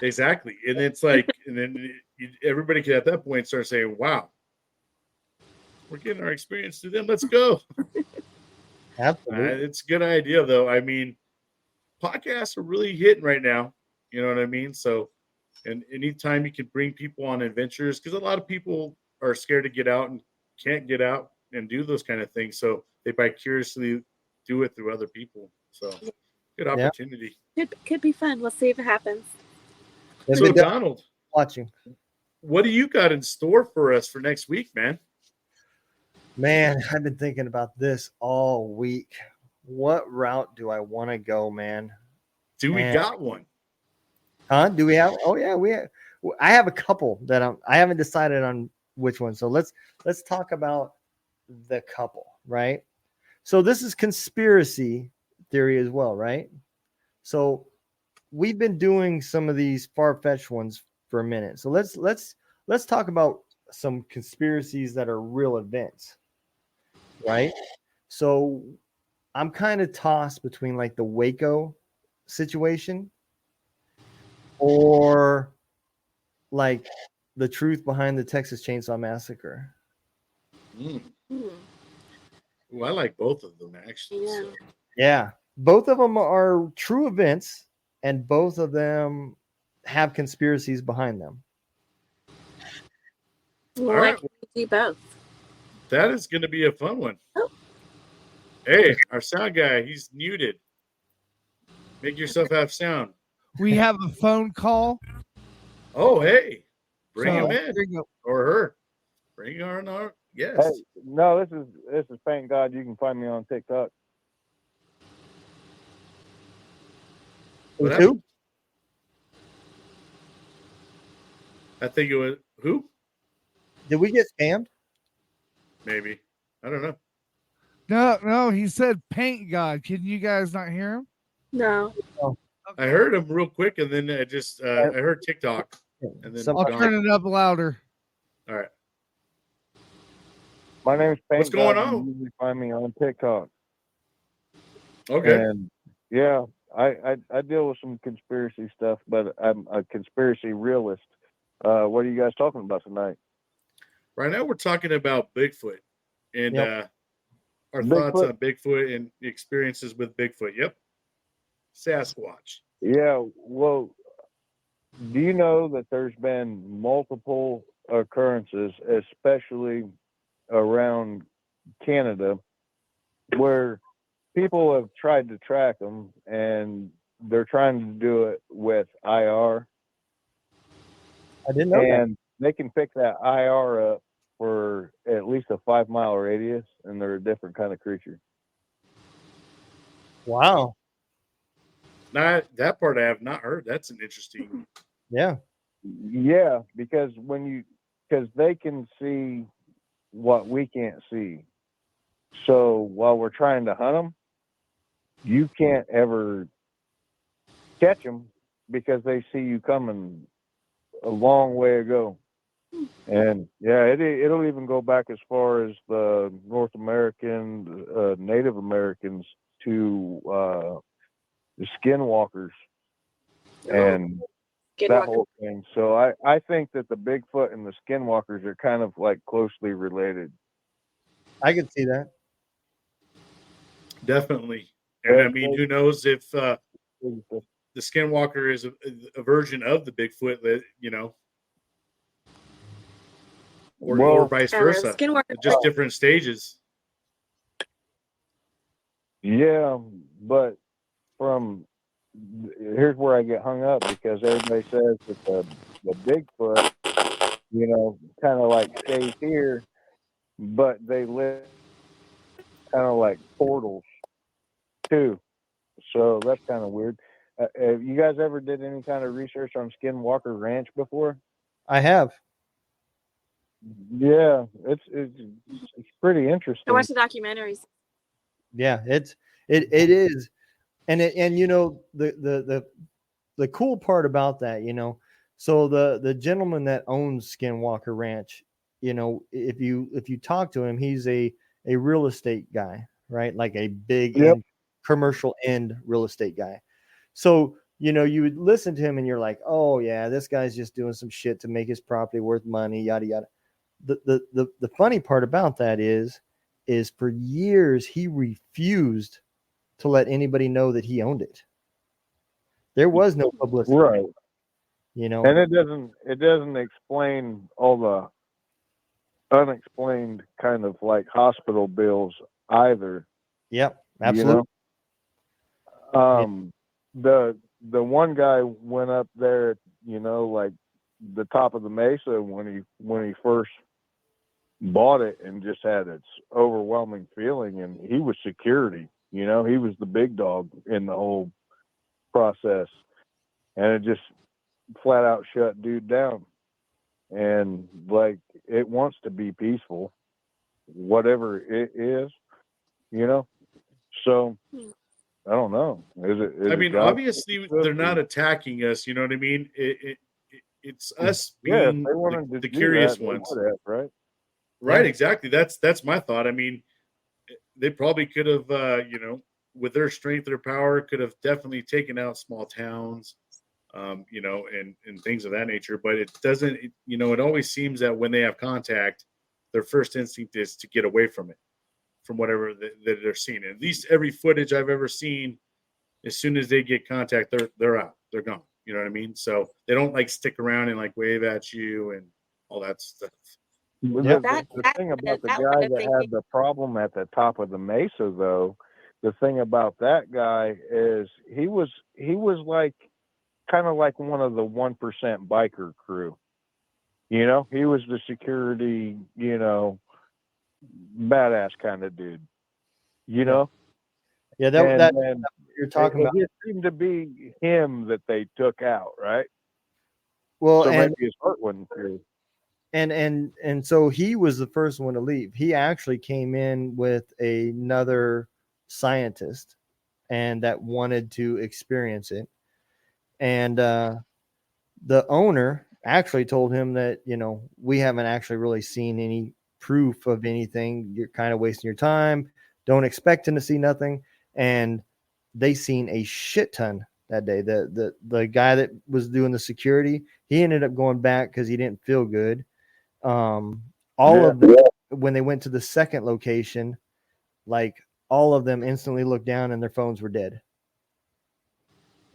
Exactly, and it's like, and then everybody can at that point start saying, "Wow, we're getting our experience through them. Let's go." Absolutely, it's a good idea, though. I mean, podcasts are really hitting right now. You know what I mean? So, and anytime you can bring people on adventures, because a lot of people are scared to get out and can't get out and do those kind of things, so they vicariously do it through other people. So, good opportunity. Could be fun. Let's see if it happens. So, Donald, watching. What do you got in store for us for next week, man? Man, I've been thinking about this all week. What route do I want to go, man? Do we got one? Huh? Do we have? Oh yeah, I have a couple that I haven't decided on which one. So let's talk about the couple, right? So this is conspiracy theory as well, right? So we've been doing some of these far-fetched ones for a minute. So let's talk about some conspiracies that are real events, right? So I'm kind of tossed between like the Waco situation or like the truth behind the Texas Chainsaw Massacre. Well, I like both of them actually. Yeah. So. Yeah, both of them are true events, and both of them have conspiracies behind them. Well, right. do both. That is going to be a fun one. Oh. Hey, our sound guy, he's muted. Make yourself have sound. We have a phone call. Oh, hey, bring So, him in or her. Bring her on. Yes. Hey, no, this is Thank God. You can find me on TikTok. Who? I think it was who? Did we get scammed? Maybe. I don't know. No, he said Paint God. Can you guys not hear him? No. Oh. I heard him real quick, and then I just I heard TikTok, and then I'll turn it up louder. All right. My name's Thank What's going God. on? You usually find me on TikTok. Okay. And yeah, I deal with some conspiracy stuff, but I'm a conspiracy realist. What are you guys talking about tonight? Right now, we're talking about Bigfoot and our Bigfoot. thoughts on Bigfoot and experiences with Bigfoot. Yep. Sasquatch. Yeah, well, do you know that there's been multiple occurrences, especially around Canada, where people have tried to track them, and they're trying to do it with IR. I didn't know that. And they can pick that IR up for at least a 5-mile radius, and they're a different kind of creature. Wow. That part I have not heard. That's an interesting. Yeah. Yeah, because they can see what we can't see. So while we're trying to hunt them, you can't ever catch them because they see you coming a long way ago. And yeah, it'll even go back as far as the North American Native Americans to the skinwalkers and that whole thing. So I think that the Bigfoot and the skinwalkers are kind of like closely related. I can see that. Definitely. And I mean, who knows if the skinwalker is a version of the Bigfoot that, you know, or vice versa. Just different stages. Yeah, but here's where I get hung up, because everybody says that the Bigfoot, you know, kind of like stays here, but they live kind of like portals too. So that's kind of weird. Have you guys ever did any kind of research on Skinwalker Ranch before? I have. Yeah, it's pretty interesting. I watched the documentaries. Yeah, it is, and you know the cool part about that, you know, so the gentleman that owns Skinwalker Ranch, you know, if you talk to him, he's a real estate guy, right? Like a big commercial end real estate guy. So, you know, you would listen to him and you're like, oh yeah, this guy's just doing some shit to make his property worth money, yada yada. The funny part about that is for years he refused to let anybody know that he owned it. There was no publicity, right? You know, and it doesn't explain all the unexplained kind of like hospital bills either. Yep, absolutely. You know? The one guy went up there, you know, like the top of the mesa when he first bought it, and just had its overwhelming feeling, and he was security, you know, he was the big dog in the whole process, and it just flat out shut dude down. And like, it wants to be peaceful, whatever it is, you know. So I don't know. I mean, obviously they're not attacking us. You know what I mean? It's us being the curious ones, right? Right, exactly. That's my thought. I mean, they probably could have, you know, with their strength, their power, could have definitely taken out small towns, you know, and things of that nature. But it doesn't, you know, it always seems that when they have contact, their first instinct is to get away from it, from whatever that they're seeing. At least every footage I've ever seen, as soon as they get contact, they're out, they're gone. You know what I mean? So they don't like stick around and like wave at you and all that stuff. The thing about the guy that had the problem at the top of the mesa, though, the thing about that guy is he was like kind of like one of the 1% biker crew. You know, he was the security, you know, badass kind of dude. You know. Yeah, that you're talking about. It seemed to be him that they took out, right? Well, so and maybe his heart wasn't true. And so he was the first one to leave. He actually came in with another scientist, and that wanted to experience it. And the owner actually told him that, you know, we haven't actually really seen any proof of anything. You're kind of wasting your time. Don't expect him to see nothing. And they seen a shit ton that day. The guy that was doing the security, he ended up going back because he didn't feel good. Of them, when they went to the second location, like all of them instantly looked down and their phones were dead.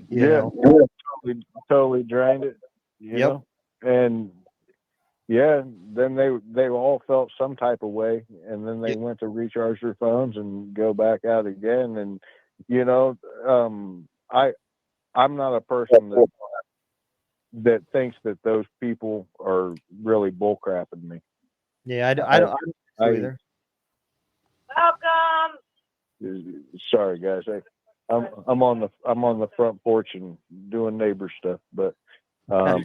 You know? Totally drained it. You know? And yeah, then they all felt some type of way, and then they went to recharge their phones and go back out again. And you know, I'm not a person that thinks that those people are really bullcrapping me. Yeah, I don't think so either. Sorry, guys. I'm on the front porch and doing neighbor stuff, but yeah,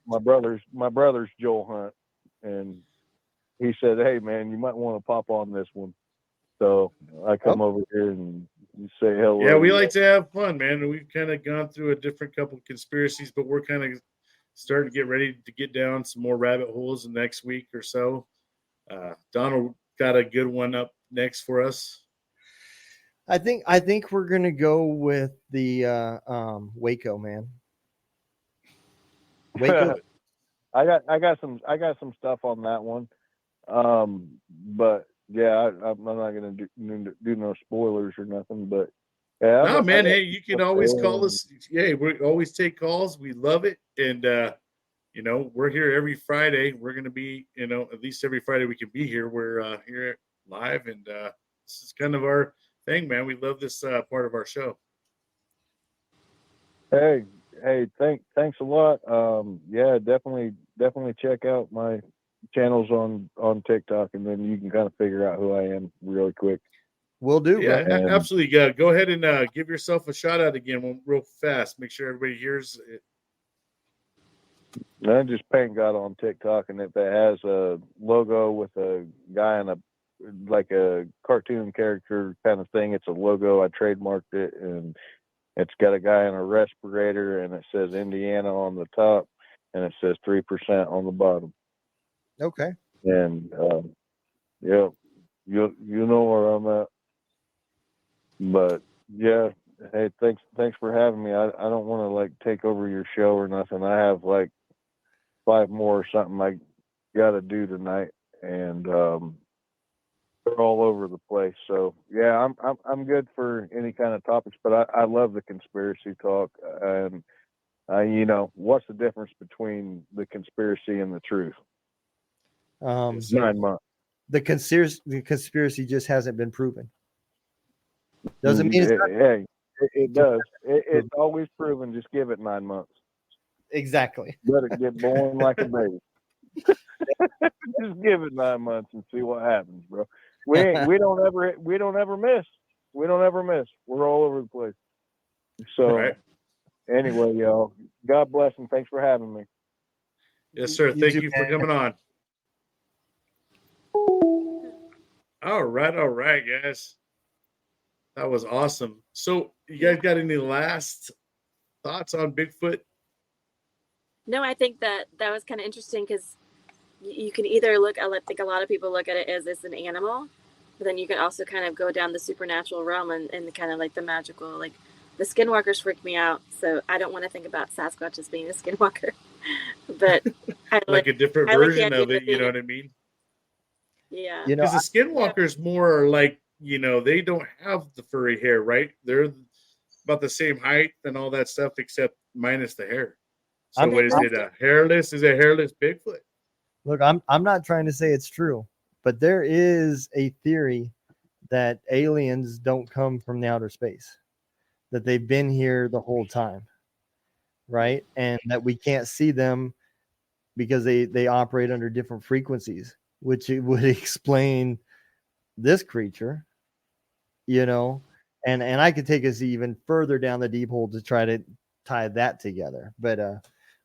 my brother's Joel Hunt, and he said, "Hey, man, you might want to pop on this one." So I come over here and say hello. Yeah, we like to have fun, man. We've kind of gone through a different couple conspiracies, but we're kind of starting to get ready to get down some more rabbit holes in the next week or so. Donald got a good one up next for us. I think we're gonna go with the Waco, man. Waco. I got some stuff on that one. But yeah, I'm not gonna do no spoilers or nothing. But yeah, no, man. Hey, you can always call us. Yeah, we always take calls. We love it, and you know, we're here every Friday. We're gonna be, you know, at least every Friday we can be here. We're here live, and this is kind of our thing, man. We love this part of our show. Hey, thanks a lot. Yeah, definitely check out my channels on TikTok, and then you can kind of figure out who I am really quick. Will do. Yeah, absolutely. Go ahead and give yourself a shout out again real fast. Make sure everybody hears it. I just Paint God on TikTok, and if it has a logo with a guy in like a cartoon character kind of thing, it's a logo. I trademarked it, and it's got a guy in a respirator, and it says Indiana on the top, and it says 3% on the bottom. Okay. And yeah, you know where I'm at. But yeah, hey, thanks for having me. I don't want to like take over your show or nothing. I have like 5 more or something I got to do tonight, and they're all over the place. So yeah, I'm good for any kind of topics, but I love the conspiracy talk. And you know, what's the difference between the conspiracy and the truth? 9 months. The conspiracy just hasn't been proven. Doesn't mean it's not. Hey, it does. It's always proven. Just give it 9 months. Exactly. Let it get born like a baby. Just give it 9 months and see what happens, bro. We don't ever miss. We don't ever miss. We're all over the place. So anyway, y'all, God bless and thanks for having me. Yes, sir. Thank you for coming on. All right, guys. That was awesome. So, you guys got any last thoughts on Bigfoot? No, I think that was kind of interesting because you can either look, I think a lot of people look at it as it's an animal, but then you can also kind of go down the supernatural realm and kind of like the magical, like the skinwalkers freak me out. So I don't want to think about Sasquatch as being a skinwalker, but I like a different version of it. You know what I mean? Yeah. Because the skinwalkers more like, you know, they don't have the furry hair, right? They're about the same height and all that stuff, except minus the hair. So what is it? Hairless? Is it hairless Bigfoot? Look, I'm not trying to say it's true, but there is a theory that aliens don't come from the outer space, that they've been here the whole time, right? And that we can't see them because they operate under different frequencies, which it would explain this creature, you know, and I could take us even further down the deep hole to try to tie that together, but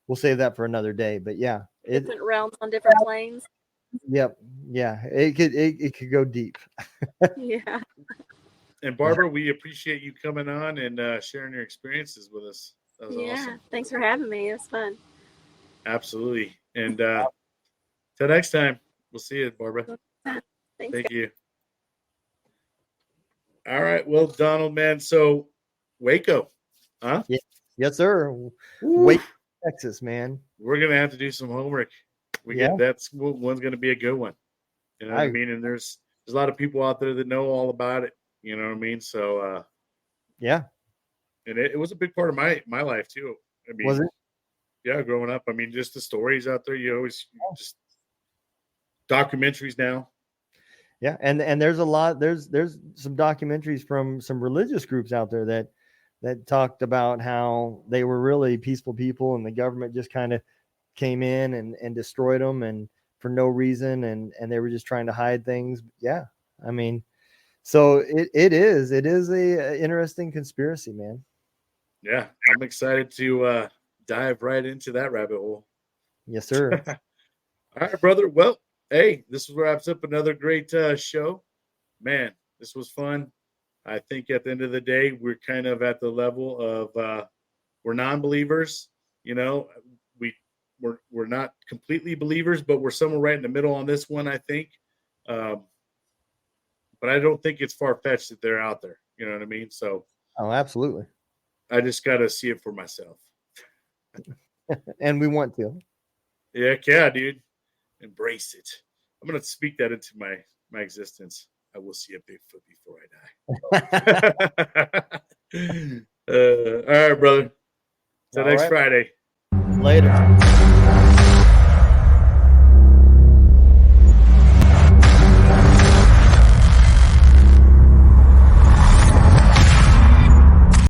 we'll save that for another day. But yeah, different realms on different planes. Yep. Yeah, it could go deep. Yeah. And Barbara, we appreciate you coming on and sharing your experiences with us. That was awesome. Thanks for having me. It was fun. Absolutely. And till next time, we'll see you, Barbara. Thanks, Thank you. All right. Well, Donald, man. So Waco, huh? Yeah. Yes, sir. Waco, Texas, man. We're gonna have to do some homework. That's one's gonna be a good one. You know what I mean? And there's a lot of people out there that know all about it. You know what I mean? So yeah. And it was a big part of my life too. I mean, was it? Yeah, growing up. I mean, just the stories out there. You always just documentaries now. Yeah, and there's a lot. There's some documentaries from some religious groups out there that talked about how they were really peaceful people, and the government just kind of came in and destroyed them, and for no reason, and they were just trying to hide things. Yeah, I mean, so it is a interesting conspiracy, man. Yeah, I'm excited to dive right into that rabbit hole. Yes, sir. All right, brother. Well, hey, this wraps up another great show. Man, this was fun. I think at the end of the day, we're kind of at the level of we're non-believers. You know, we're not completely believers, but we're somewhere right in the middle on this one, I think. But I don't think it's far-fetched that they're out there. You know what I mean? So, oh, absolutely. I just got to see it for myself. And we want to. Yeah, dude. Embrace it. I'm going to speak that into my existence. I will see a Bigfoot before I die. All right, brother. Till next Friday. Later.